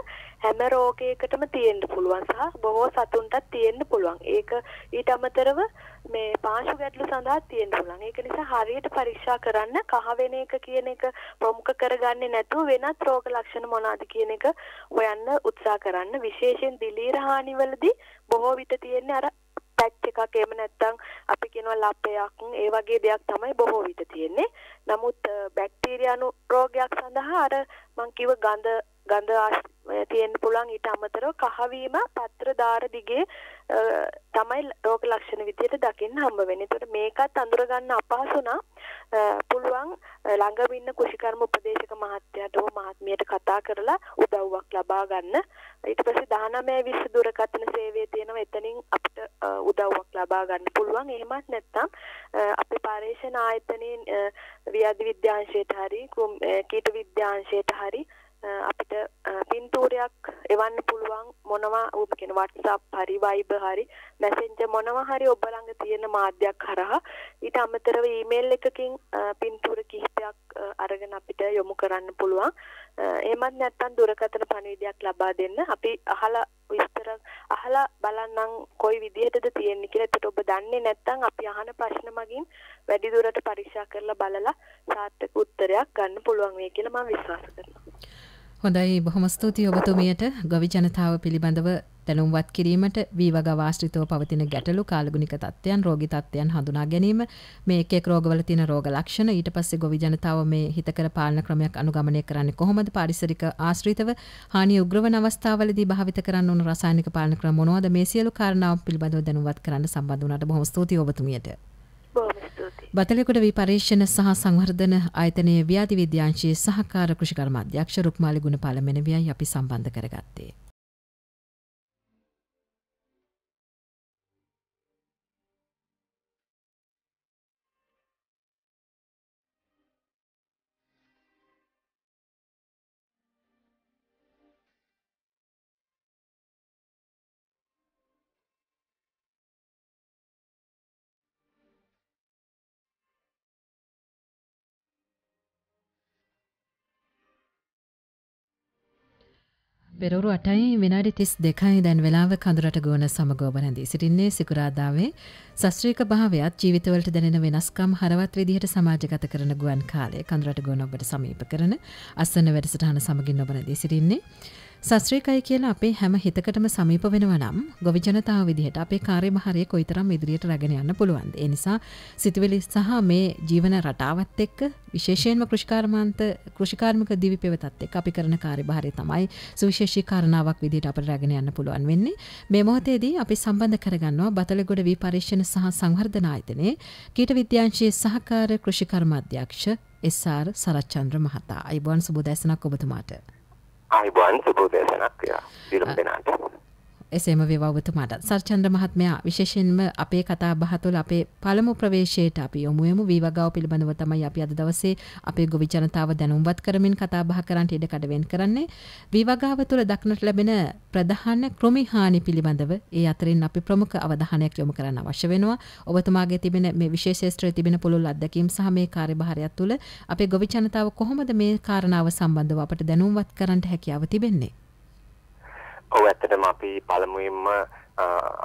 Speaker 5: හැම රෝගයකටම තියෙන්න පුළුවන් සහ බොහෝ සතුන්ටත් තියෙන්න පුළුවන්. ඒක ඊට අමතරව මේ පාංශු ගැටලු සඳහා තියෙන්න පුළුවන්. ඒක නිසා හරියට පරීක්ෂා කරන්න කහ වෙන එක කියන එක ප්‍රමුඛ කරගන්නේ නැතුව වෙනත් රෝග ලක්ෂණ මොනවාද කියන එක හොයන්න උත්සාහ කරන්න. විශේෂයෙන් දිලීර හානිවලදී බොහෝ විට තියෙන්නේ අර පැච් එකක් එහෙම නැත්නම් අපි කියනවා ලපයක් ඒ වගේ දෙයක් තමයි බොහෝ විට තියෙන්නේ. නමුත් බැක්ටීරියානු රෝගයක් සඳහා අර මං කිව්ව ගඳ තියෙන්න පුළුවන්. ඊට අමතරව කහවීම පත්‍ර දාර දිගේ තමයි රෝග ලක්ෂණ විදියට දකින්න හම්බ වෙන්නේ. ඒකට මේකත් අඳුර ගන්න අපහසු නම් පුළුවන් ළඟම ඉන්න කුෂිකර්ම උපදේශක මහත්තයාට හෝ මහත්මියට කතා කරලා උදව්වක් ලබා ගන්න. ඊට පස්සේ 1920 දුරකථන සේවය තියෙනවා. එතනින් අපිට උදව්වක් ලබා ගන්න පුළුවන්. එහෙමත් නැත්නම් අපේ පරීක්ෂණ ආයතනයේ ව්‍යාධි විද්‍යාංශයට හරි කීට විද්‍යාංශයට හරි අපිට පින්තූරයක් එවන්න පුළුවන්. මොනවා ඔබ කියන WhatsApp හරි Viber හරි Messenger මොනවා හරි ඔබ ළඟ තියෙන මාධ්‍යයක් හරහා ඊට අමතරව email එකකින් පින්තූර කිහිපයක් අරගෙන අපිට යොමු කරන්න පුළුවන්. එහෙමත් නැත්නම් දුරකථන පණිවිඩයක් ලබා දෙන්න. අපි අහලා බලන්නම් කොයි විදිහටද තියෙන්නේ කියලා. ඒකට ඔබ දන්නේ නැත්නම් අපි අහන ප්‍රශ්න මගින් වැඩි දුරට පරීක්ෂා කරලා බලලා සාර්ථක උත්තරයක් ගන්න පුළුවන් වෙයි කියලා මම විශ්වාස කරනවා.
Speaker 3: හොඳයි, බොහොම ස්තුතියි ඔබතුමියට ගවි ජනතාව පිළිබඳව දැනුම්වත් කිරීමට වී වගාව ආශ්‍රිතව පවතින ගැටලු, කාලගුණික තත්ත්වයන්, රෝගී තත්ත්වයන් හඳුනා ගැනීම, මේ එක් රෝගවල තියෙන රෝග ලක්ෂණ, ඊට පස්සේ ගොවි ජනතාව මේ හිතකර පාලන ක්‍රමයක් අනුගමනය කරන්නේ කොහොමද, පාරිසරික ආශ්‍රිතව හානිය උග්‍රවන අවස්ථාවලදී භාවිත කරන්න ඕන රසායනික පාලන ක්‍රම මොනවද, මේ සියලු කාරණා පිළිබඳව දැනුම්වත් කරන්න සම්බන්ධ වුණාට බොහොම ස්තුතියි ඔබතුමියට. බතලේගොඩ වී පරීක්ෂණ සහ සංවර්ධන ආයතනයේ ව්‍යාධි විද්‍යාංශයේ සහකාර කෘෂිකර්ම අධ්‍යක්ෂ රුක්මාලි ගුණපාල මෙනවියයි අපි සම්බන්ධ කරගත්තේ. පෙරවරු 8යි විනාඩි 32යි දැන් වෙලාව කඳුරට ගෝන සමග ඔබ රැඳී සිටින්නේ සිකුරාදාවේ ශාස්ත්‍රීය භාවයත් ජීවිතවලට දැනෙන වෙනස්කම් හරවත් විදිහට සමාජගත කරන ගුවන් කාලය කඳුරට ගෝන ඔබට සමීප කරන අසන්න වැඩසටහන සමගින් ඔබ රැඳී සිටින්නේ. ශාස්ත්‍රීයයි කියලා අපේ හැම හිතකටම සමීප වෙනවා නම් ගොවි ජනතාව විදිහට අපේ කාර්යභාරය කොයිතරම් ඉදිරියට රැගෙන යන්න පුළුවන්ද? ඒ නිසා සිතුවිලි සහ මේ ජීවන රටාවත් එක්ක විශේෂයෙන්ම කෘෂිකාර්මික දිවි පෙවතත් එක්ක අපි කරන කාර්යභාරය තමයි සුවිශේෂී කාරණාවක් විදිහට අපිට රැගෙන යන්න පුළුවන් වෙන්නේ. මේ මොහොතේදී අපි සම්බන්ධ කරගන්නවා බතලගොඩ වී පරීක්ෂණ සහ සංවර්ධන ආයතනයේ කීට විද්‍යාංශයේ සහකාර කෘෂිකර්ම අධ්‍යක්ෂ SR සරච්චන්ද්‍ර මහතා. අයිබෝන් සුබෝදෑසනක් ඔබතුමාට.
Speaker 6: ආයිබෝන් සුබෝදෑසනක් දිලම් දෙනාට.
Speaker 3: එසේම වේවා ඔබතුමාට. සරච්චන්ද්‍ර මහත්මයා විශේෂයෙන්ම අපේ කතා බහ තුළ අපේ පළමු ප්‍රවේශයට අපි යොමු වෙමු. වී වගාව පිළිබඳව තමයි අපි අද දවසේ අපේ ගොවි ජනතාව දැනුම්වත් කරමින් කතා බහ කරන්නට ඉඩ කඩ වෙන් කරන්නේ. වී වගාව තුළ දක්නට ලැබෙන ප්‍රධාන කෘමි හානි පිළිබඳව ඒ අතරින් අපි ප්‍රමුඛ අවධානයක් යොමු කරන්න අවශ්‍ය වෙනවා. ඔබතුමාගේ තිබෙන මේ විශේෂ ශාස්ත්‍රයේ තිබෙන පුළුල් අත්දැකීම් සහ මේ කාර්යභාරය තුළ අපේ ගොවි ජනතාව කොහොමද මේ කාරණාව සම්බන්ධව අපට දැනුම්වත් කරන්නට හැකියාව තිබෙන්නේ?
Speaker 6: ඔව්, ඇත්තටම අපි පළමුවෙන්ම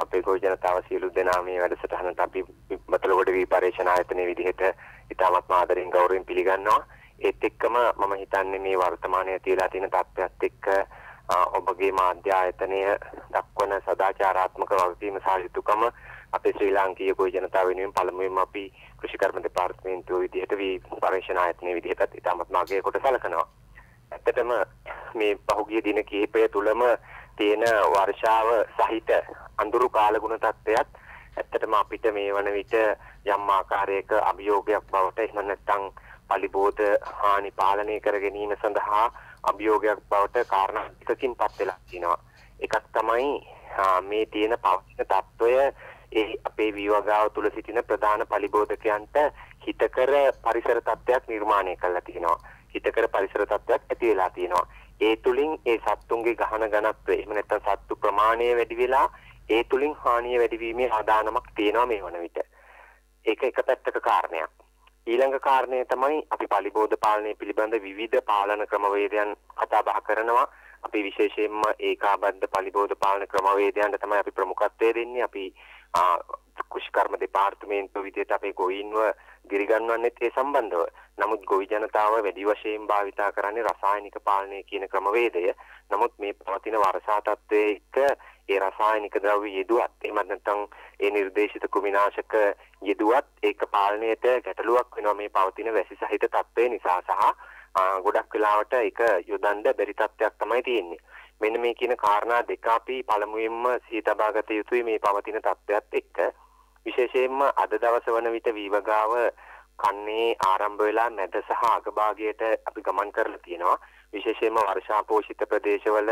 Speaker 6: අපේ ගොවි ජනතාව සියලු දෙනා මේ වැඩසටහනට අපි බතලගොඩ වී පරීක්ෂණ ආයතනයේ විදිහට ඉතාමත් ආදරෙන් ගෞරවයෙන් පිළිගන්නවා. ඒත් එක්කම මම හිතන්නේ මේ වර්තමානයේ තියලා තියෙන තත්ත්වයක් එක්ක ඔබගේ මාධ්‍ය ආයතනය දක්වන සදාචාරාත්මක වගකීම සහ යුතුකම අපේ ශ්‍රී ලාංකීය ගොවි ජනතාව වෙනුවෙන් පළමුවෙන්ම අපි කෘෂිකර්ම දෙපාර්තමේන්තුව විදිහට වී පරීක්ෂණ ආයතනයේ විදිහට ඉතාමත් මාගේ කොට සලකනවා. ඇත්තටම මේ පහුගිය දින කිහිපය තුලම තියෙන වර්ෂාව සහිත අඳුරු කාලගුණ තත්ත්වයක් ඇත්තටම අපිට මේ වන විට යම් ආකාරයක අභියෝගයක් බවට එහෙම නැත්නම් පලිබෝධ හානි පාලනය කර ගැනීම සඳහා අභියෝගයක් බවට කාරණා දෙකකින් පත් වෙලා තිනවා. එකක් තමයි මේ තියෙන පවතින තත්ත්වය ඒ අපේ වී වගාව තුල සිටින ප්‍රධාන පලිබෝධකයන්ට හිතකර පරිසර තත්ත්වයක් නිර්මාණය කරලා තිනවා. හිතකර පරිසර තත්ත්වයක් ඇති වෙලා තියෙනවා. ඒ තුලින් ඒ සත්තුන්ගේ ගහන ඝනත්වය එහෙම නැත්නම් සත්තු ප්‍රමාණය වැඩි වෙලා ඒ තුලින් හානිය වැඩි වීමේ ආදානමක් තියෙනවා මේ වන විට. ඒක එක පැත්තක කාරණයක්. ඊළඟ කාරණය තමයි අපි පලිබෝධ පාලනය පිළිබඳ විවිධ පාලන ක්‍රමවේදයන් කතා බහ කරනවා. අපි විශේෂයෙන්ම ඒකාබද්ධ පලිබෝධ පාලන ක්‍රමවේදයන්ට තමයි අපි ප්‍රමුඛත්වය දෙන්නේ. අපි කුෂිකර්ම දෙපාර්තමේන්තුව විදිහට අපේ ගොවීන්ව දිරිගන්වන්නෙත් ඒ සම්බන්ධව. නමුත් ගොවි ජනතාව වැඩි වශයෙන් භාවිතා කරන්නේ රසායනික පාලනය කියන ක්‍රමවේදය. නමුත් මේ පවතින වර්ෂා තත්ත්වයේ එක්ක ඒ රසායනික ද්‍රව්‍ය යෙදුවත් එහෙම නැත්නම් ඒ නිර්දේශිත ක්‍රිමිනාශක යෙදුවත් ඒක පාලනයට ගැටලුවක් වෙනවා මේ පවතින වැසි සහිත තත්ත්වය නිසා සහ ගොඩක් වෙලාවට ඒක යොදන්න බැරි තත්ත්වයක් තමයි තියෙන්නේ. මෙන්න මේ කියන කාරණා දෙක අපි පළමුවෙන්ම සිහි තබා ගත යුතුයි මේ පවතින තත්ත්වයක් එක්ක. විශේෂයෙන්ම අද දවස වන විට වීවගාව කන්නේ ආරම්භ වෙලා මැද සහ අග භාගයට අපි ගමන් කරලා තියෙනවා. විශේෂයෙන්ම වර්ෂා පෝෂිත ප්‍රදේශවල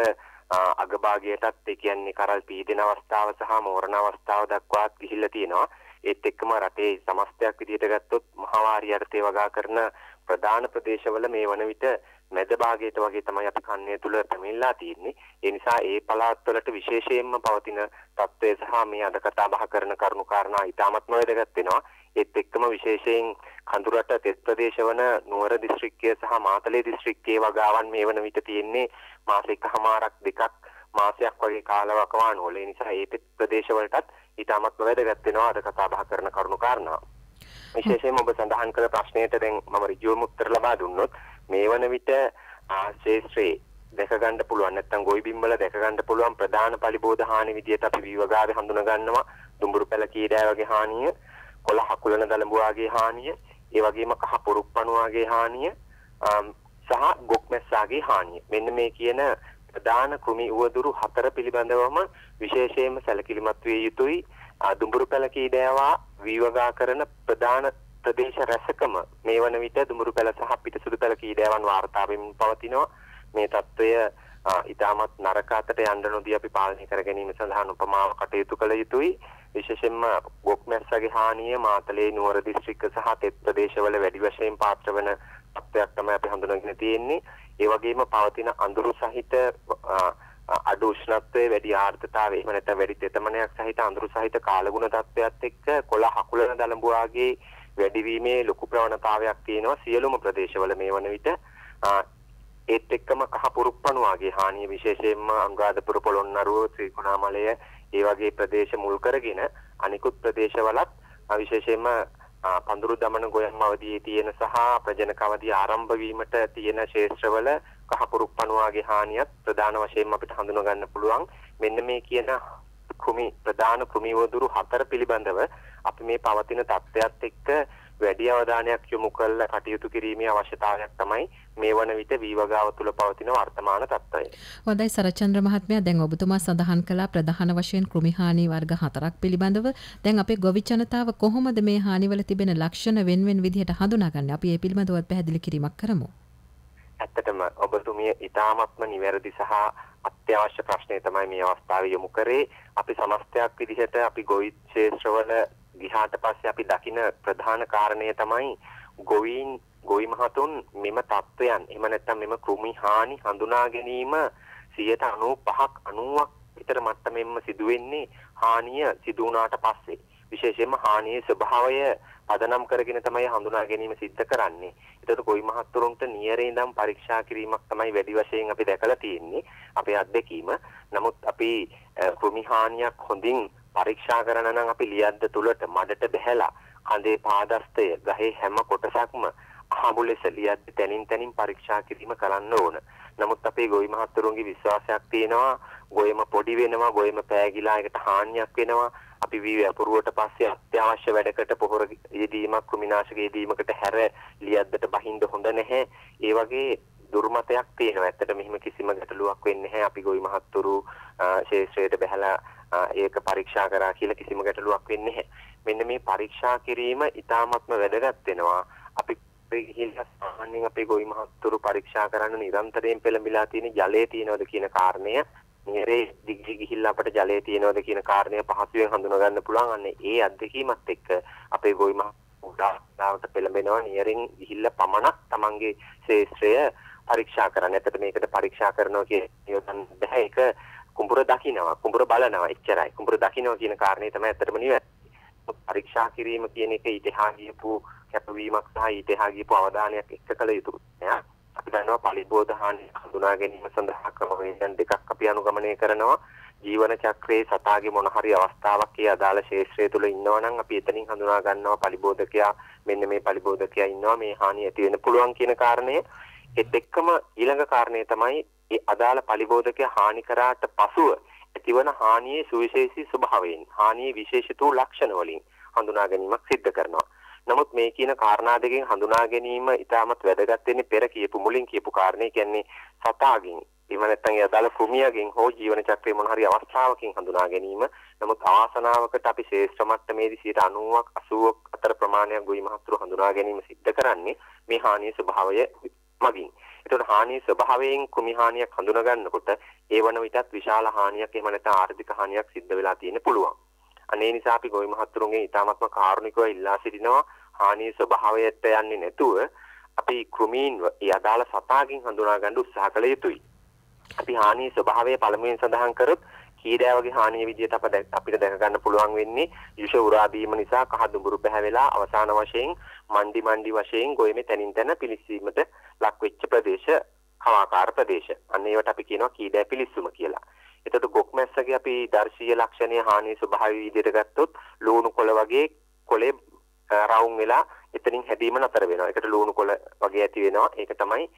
Speaker 6: අග භාගයටත් ඒ කියන්නේ කරල් පීඩන අවස්ථාව සහ මෝරණ අවස්ථාව දක්වාත් ගිහිල්ලා තියෙනවා. ඒත් එක්කම රටේ සමස්තයක් විදිහට ගත්තොත් මහවාරි යටතේ වගා කරන ප්‍රධාන ප්‍රදේශවල මේ වන විට මැද භාගයට වගේ තමයි අපි කන්නේ තුල පැමිණලා තියෙන්නේ. ඒ නිසා ඒ පළාත්වලට විශේෂයෙන්ම පවතින තත්ත්වය සහ මේ අද කතා බහ කරන කරුණු කාරණා ඉතාමත්ම වැදගත් වෙනවා. ඒත් එක්කම විශේෂයෙන් කඳුරට තෙත් ප්‍රදේශවන නුවර දිස්ත්‍රික්කය සහ මාතලේ දිස්ත්‍රික්කයේ වගාවන් මේ වන විට තියෙන්නේ මාස එකමාරක් දෙකක් මාසයක් වගේ කාලවකවානුව වල. ඒ නිසා ඒ තෙත් ප්‍රදේශවලටත් ඉතාමත්ම වැදගත් වෙනවා අද කතා බහ කරන කරුණු කාරණා. විශේෂයෙන්ම ඔබ සඳහන් කළ ප්‍රශ්නයට දැන් මම ඍජුවම උත්තර ලබා දුන්නොත් මේ වන විට ශේෂ්ත්‍රයේ දැක ගන්න පුළුවන් නැත්නම් ගොවි බිම්වල දැක ගන්න පුළුවන් ප්‍රධාන පලිබෝධ හානි විදියට අපි වීවගාවේ හඳුනා ගන්නවා. දුඹුරු පැල කීඩෑ වගේ හානිය, කොළ හකුලන දලඹුවාගේ හානිය, ඒ වගේම කහ පොරුප්පණුවාගේ හානිය සහ ගොක් මැස්සාගේ හානිය. මෙන්න මේ කියන ප්‍රධාන කෘමි උවදුරු 4 පිළිබඳවම විශේෂයෙන්ම සැලකිලිමත් විය යුතුයි. දුඹුරු පැල කීඩෑවා වීවගා කරන ප්‍රධාන ප්‍රදේශ රැසකම මේ වන විට දුඹුරු පැල සහ පිටසුදු පැල කීඩෑවන් වාර්තා වෙමින් පවතිනවා. මේ තත්ත්වය ඉතාමත් නරක අතට යන්න නොදී අපි පාලනය කර ගැනීම සඳහා උපමාව කටයුතු කළ යුතුයි. විශේෂයෙන්ම ගොක් මැස්සගේ හානිය මාතලේ නුවර දිස්ත්‍රික්ක සහ තෙත් ප්‍රදේශවල වැඩි වශයෙන් පාත්‍ර වන තත්ත්වයක් තමයි අපි හඳුනාගෙන තියෙන්නේ. ඒ වගේම පවතින අඳුරු සහිත අඩු උෂ්ණත්වයේ වැඩි ආර්ද්‍රතාවය එහෙම නැත්නම් වැඩි තෙතමනයක් සහිත අඳුරු සහිත කාලගුණ තත්ත්වයක් එක්ක කොළ හකුලන දලඹුවාගේ වැඩිවීමේ ලොකු ප්‍රවණතාවයක් තියෙනවා සියලුම ප්‍රදේශවල මේ වන විට. ඒත් එක්කම කහ පුරුප්පණුවාගේ හානිය විශේෂයෙන්ම අනුරාධපුර පොළොන්නරුව ත්‍රිකුණාමලය ඒ වගේ ප්‍රදේශ මුල් කරගෙන අනිකුත් ප්‍රදේශවලත් විශේෂයෙන්ම පඳුරු දමන ගොයම් අවධියේ තියෙන සහ ප්‍රජනක අවධිය ආරම්භ වීමට තියෙන ක්ෂේත්‍රවල කහ පුරුප්පණුවාගේ හානියත් ප්‍රධාන වශයෙන් අපිට හඳුනා ගන්න පුළුවන්. මෙන්න මේ කියන ප්‍රධාන කෘමි වදුරු 4 පිළිබඳව අපි මේ පවතින තත්ත්වයක් එක්ක වැඩි අවධානයක් යොමු කරලා කටයුතු කිරීමේ අවශ්‍යතාවයක් තමයි මේ වන විට වීවගාව තුළ පවතින වර්තමාන තත්ත්වය.
Speaker 3: හොඳයි සරචන්ද්‍ර මහත්මයා, දැන් ඔබතුමා සඳහන් කළා ප්‍රධාන වශයෙන් කෘමි හානි වර්ග 4ක් පිළිබඳව. දැන් අපේ ගොවි ජනතාව කොහොමද මේ හානිවල තිබෙන ලක්ෂණ වෙන විදිහට හඳුනාගන්නේ? අපි මේ පිළිබඳව පැහැදිලි කිරීමක් කරමු.
Speaker 6: ඇත්තටම ඔබතුමිය ඉතාමත්ම නිවැරදි සහ අත්‍යවශ්‍ය ප්‍රශ්නය තමයි මේ අවස්ථාවේ යොමු කරේ. අපි සමස්තයක් විදිහට අපි ගොවි ක්ෂේත්‍රවල ගිහාට පස්සේ අපි දකින ප්‍රධාන කාරණය තමයි ගොවි මහතුන් මෙම තත්ත්වයන් එහෙම නැත්නම් මෙම කෘමි හානි හඳුනා ගැනීම 95ක් 90ක් විතර මට්ටමෙන්ම සිදුවෙන්නේ හානිය සිදු වුණාට පස්සේ. විශේෂයෙන්ම හානියේ ස්වභාවය පදනම් කරගෙන තමයි හඳුනා ගැනීම සිද්ධ කරන්නේ. ඒකට ගොවි මහත්තුරුන්ට නියරේ ඉඳන් පරීක්ෂා කිරීමක් තමයි වැඩි වශයෙන් අපි දැකලා තියෙන්නේ අපේ අත්දැකීම. නමුත් අපි කෘමි හානියක් හොඳින් පරීක්ෂා කරන නම් අපි ලියද්ද තුලට මඩට බැහැලා කඳේ පාදස්තය ගහේ හැම කොටසක්ම අහඹු ලෙස ලියද්ද තනින් තනින් පරීක්ෂා කිරීම කරන්න ඕන. නමුත් අපේ ගොවි මහත්තුරුන්ගේ විශ්වාසයක් තියෙනවා ගොයම පොඩි වෙනවා, ගොයම පෑගිලා ඒකට හානියක් වෙනවා. අපි වී වපුරුවට පස්සේ අත්‍යවශ්‍ය වැඩකට පොහොර යෙදීමක් කෘමිනාශක යෙදීමකට හැර ලියද්දට බහින්න හොඳ නැහැ. ඒ වගේ දුර්මතයක් තියෙනවා. ඇත්තට මෙහිම කිසිම ගැටලුවක් වෙන්නේ නැහැ. අපි ගොවි මහත්තුරු ශේෂ්ත්‍රයට බැහැලා ඒක පරීක්ෂා කරා කියලා කිසිම ගැටලුවක් වෙන්නේ නැහැ. මෙන්න මේ පරීක්ෂා කිරීම ඉතාමත්ම වැදගත් වෙනවා. අපි ගිහිල්ලා සාමාන්‍යයෙන් අපේ ගොවි මහත්තුරු පරීක්ෂා කරන්න නිරන්තරයෙන් පෙළඹිලා තියෙන ජලයේ තියෙනවද කියන කාරණය, නිරේ දිගට ගිහිල්ලා අපිට ජලයේ තියෙනවද කියන කාරණය පහසුවෙන් හඳුනා ගන්න පුළුවන්. අන්න ඒ අත්දැකීමත් එක්ක අපේ ගොවි මහත්තුරුට පෙළඹෙනවා නිරෙන් ගිහිල්ලා පමණක් තමන්ගේ ශේෂ්ත්‍රය පරීක්ෂා කරන්න. ඇත්තට මේකට පරීක්ෂා කරනවා කියන බෑ. ඒක කුඹුර දකින්නවා, කුඹුර බලනවා එච්චරයි. කුඹුර දකින්නවා කියන කාරණේ තමයි ඇත්තටම නිවැරදි. පරීක්ෂා කිරීම කියන එක ඊටහා ගියපු කැපවීමක් සහ ඊටහා ගියපු අවධානයක් එක්ක කළ යුතුයි. අපි දන්නවා පලිබෝධ හානි හඳුනා ගැනීම සඳහා ක්‍රමවේදයන් දෙකක් අපි අනුගමනය කරනවා. ජීවන චක්‍රයේ සතාගේ මොන හරි අවස්ථාවක් ඒ අදාළ ශේෂ්ත්‍රය තුළ ඉන්නවා නම් අපි එතනින් හඳුනා ගන්නවා පලිබෝධකයා මෙන්න මේ පලිබෝධකයා ඉන්නවා මේ හානිය ඇති වෙන්න පුළුවන් කියන කාරණය. ඒත් එක්කම ඊළඟ කාරණය තමයි ඒ අදාළ පලිබෝධකයා හානි කරාට පසුව ඇතිවන හානියේ සුවිශේෂී ස්වභාවයෙන් හානියේ විශේෂිත වූ ලක්ෂණ වලින් හඳුනා ගැනීමක් සිද්ධ කරනවා. නමුත් මේ කියන කාරණා දෙකෙන් හඳුනා ගැනීම ඉතාමත් වැදගත් වෙන්නේ පෙර කියපු මුලින් කියපු කාරණේ කියන්නේ සතාගෙන් එහෙම නැත්නම් ඒ අදාළ කුමියගෙන් හෝ ජීවන චක්‍රයේ මොන හරි අවස්ථාවකින් හඳුනා ගැනීම. නමුත් අවාසනාවකට අපි ශ්‍රේෂ්ඨ මට්ටමේදී 90ක් 80ක් අතර ප්‍රමාණයක් ගොවි මහතුරු හඳුනා ගැනීම සිද්ධ කරන්නේ මේ හානියේ ස්වභාවය මගින්. ඒතකොට හානියේ ස්වභාවයෙන් කුමි හානියක් හඳුනා ගන්නකොට ඒ වන විටත් විශාල හානියක් එහෙම නැත්නම් ආර්ථික හානියක් සිද්ධ වෙලා තියෙන්න පුළුවන්. අනේ නිසා අපි ගොවි මහතුරුන්ගෙන් ඉතාමත්ම කාරුණිකව ඉල්ලා සිටිනවා හානියේ ස්වභාවයට යන්නේ නැතුව අපි කෘමීන්ව ඒ අදාළ සතාගෙන් හඳුනා ගන්න උත්සාහ කළ යුතුයි. අපි හානියේ ස්වභාවය පළමුවෙන් සඳහන් කරොත් කීඩෑවගේ හානිය විදිහට අපිට දැක ගන්න පුළුවන් වෙන්නේ යුෂ උරා දීම නිසා කහ දුඹුරු පැහැවෙලා අවසාන වශයෙන් මණ්ඩි වශයෙන් ගොයමේ තනින් තන පිලිස්සීමට ලක් වෙච්ච ප්‍රදේශ කවාකාර ප්‍රදේශ. අන්න ඒවට අපි කියනවා කීඩෑ පිලිස්සුම කියලා. එතකොට ගොක් මැස්සගේ අපි දර්ශීය ලක්ෂණීය හානියේ ස්වභාවය විදිහට ගත්තොත් ලුණු කොළ වගේ කොළේ රවුම් වෙලා එතනින් හැදීම නතර වෙනවා. ඒකට ලුණු කොළ වගේ ඇති වෙනවා. ඒක තමයි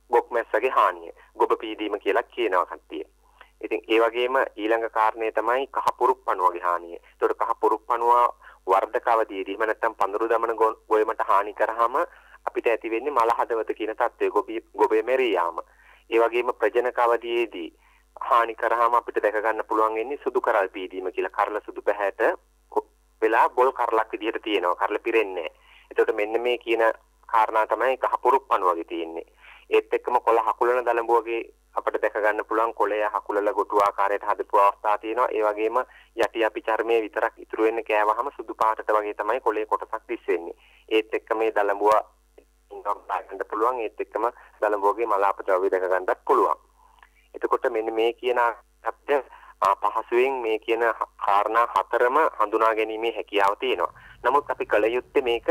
Speaker 6: ගොක් මැස්සගේ හානිය. ගොබ පීදීම කියලා කියනවා කට්ටිය. ඉතින් ඒ වගේම ඊළඟ කාරණේ තමයි කහ පුරුප්පණුවගේ හානිය. ඒතකොට කහ පුරුප්පණුව වර්ධක අවධියේදී එහෙම නැත්නම් පඳුරු දමන ගොයමට හානි කරාම අපිට ඇති වෙන්නේ මල හදවත කියන තත්ත්වය. ගොබේ මෙරී යාම. ඒ වගේම ප්‍රජනක අවධියේදී හානි කරාම අපිට දැක ගන්න පුළුවන් වෙන්නේ සුදු කරල් පීදීම කියලා. කරල සුදු පැහැට වෙලා බොල් කරලක් විදිහට තියෙනවා. කරල පිරෙන්නේ නැහැ. එතකොට මෙන්න මේ කියන කාරණා තමයි කහ පුරුප්පණුවගේ තියෙන්නේ. ඒත් එක්කම කොළ හකුලන දලඹුවගේ අපිට දැක ගන්න පුළුවන් කොළය හකුලලා ගොටු ආකාරයට හදපු අවස්ථා තියෙනවා. ඒ වගේම යටි අපි චර්මයේ විතරක් ඉතුරු වෙන්න කෑවහම සුදු පාටට වගේ තමයි කොළේ කොටසක් දිස් වෙන්නේ. ඒත් එක්ක මේ දලඹුව ඉන්නම් ගන්න පුළුවන්. ඒත් එක්කම දලඹුවගේ මලාප ද්‍රව්‍ය දැක ගන්නත් පුළුවන්. එතකොට මෙන්න මේ කියන අපිට පහසුවෙන් මේ කියන කාරණා හතරම හඳුනා ගැනීමේ හැකියාව තියෙනවා. නමුත් අපි කල යුත්තේ මේක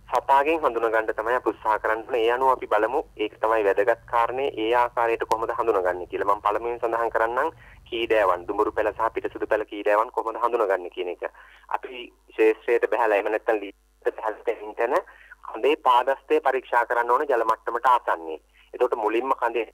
Speaker 6: සතාගෙන් හඳුනා ගන්න තමයි අපි උත්සාහ කරන්නේ. ඒ අනුව අපි බලමු ඒක තමයි වැදගත් කාරණේ. ඒ ආකාරයට කොහොමද හඳුනාගන්නේ කියලා. මම පළමුවෙන් සඳහන් කරන්නම් කීඩෑවන් දුඹුරු පෙළ සහ පිටසුදු පෙළ කීඩෑවන් කොහොමද හඳුනාගන්නේ කියන එක. අපි ශේෂ්ත්‍රයට බහැලා එහෙම නැත්නම් ලීට බහැලා කඳේ පාදස්තය පරීක්ෂා කරන්න ඕන ජල මට්ටමට ආසන්නයේ. එතකොට මුලින්ම කඳේ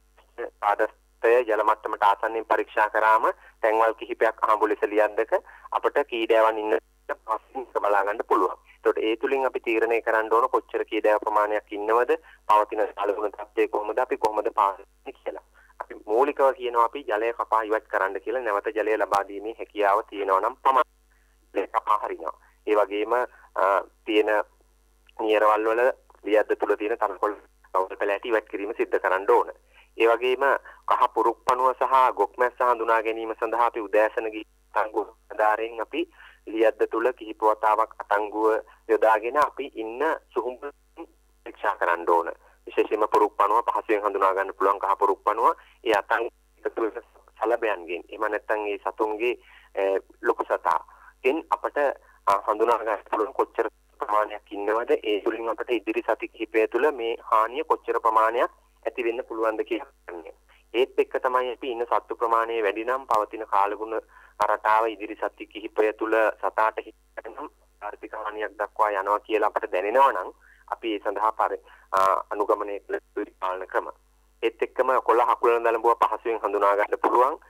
Speaker 6: පාදස්තය ජල මට්ටමට ආසන්නයෙන් පරීක්ෂා කරාම තැන්වල් කිහිපයක් අහඹු ලෙස ලියද්දක අපිට කීඩෑවන් ඉන්න පස්සින් බලා ගන්න පුළුවන්. එතකොට ඒ තුලින් අපි තීරණය කරන්න ඕන කොච්චර කීඩෑව ප්‍රමාණයක් ඉන්නවද, පවතින සාලගුණ තත්ත්වය කොහොමද, අපි කොහොමද පාසන්නේ කියලා. අපි මූලිකව කියනවා අපි ජලය කපා ඉවත් කරන්න කියලා. නැවත ජලය ලබා දීමේ හැකියාව තියෙනවා නම් පමණයි කපා හරිනවා. ඒ වගේම තියෙන නියරවල් වල ලියද්ද තුල තියෙන තනකොළ කවුල් පැලැටි ඉවත් කිරීම සිද්ධ කරන්න ඕන. ඒ වගේම කහ පුරුප්පණුව සහ ගොක් මැස්ස හඳුනා ගැනීම සඳහා අපි උදෑසන ගිහින් ආධාරයෙන් අපි ලියද්ද තුල කිහිප වතාවක් අතංගුව යොදාගෙන අපි ඉන්න සුහුඹ පරීක්ෂා කරන්න ඕන. විශේෂයෙන්ම පුරුප්පණුව පහසුවෙන් හඳුනා ගන්න පුළුවන් කහ පුරුප්පණුව ඒ අතංග තුල සලබයන්ගෙන් එහෙම නැත්නම් ඒ සතුන්ගේ ලොකු සතාගෙන් අපට හඳුනා ගන්න පුළුවන් කොච්චර ප්‍රමාණයක් ඉන්නවද. ඒ තුලින් අපට ඉදිරි සති කිහිපය තුල මේ හානිය කොච්චර ප්‍රමාණයක් ඇති වෙන්න පුළුවන්ද කියලා. ඒත් එක්ක තමයි අපි ඉන්න සත්තු ප්‍රමාණය වැඩි නම් පවතින කාලගුණ රටාව ඉදිරි සති කිහිපය තුල සතාට හිතෙනම් ආර්ථික හානියක් දක්වා යනවා කියලා අපට දැනෙනවා නම් අපි ඒ සඳහා අනුගමනය කළ පාලන ක්‍රම. ඒත් එක්කම කොළ හකුලන දලඹුව පහසුවෙන් හඳුනා ගන්න පුළුවන්.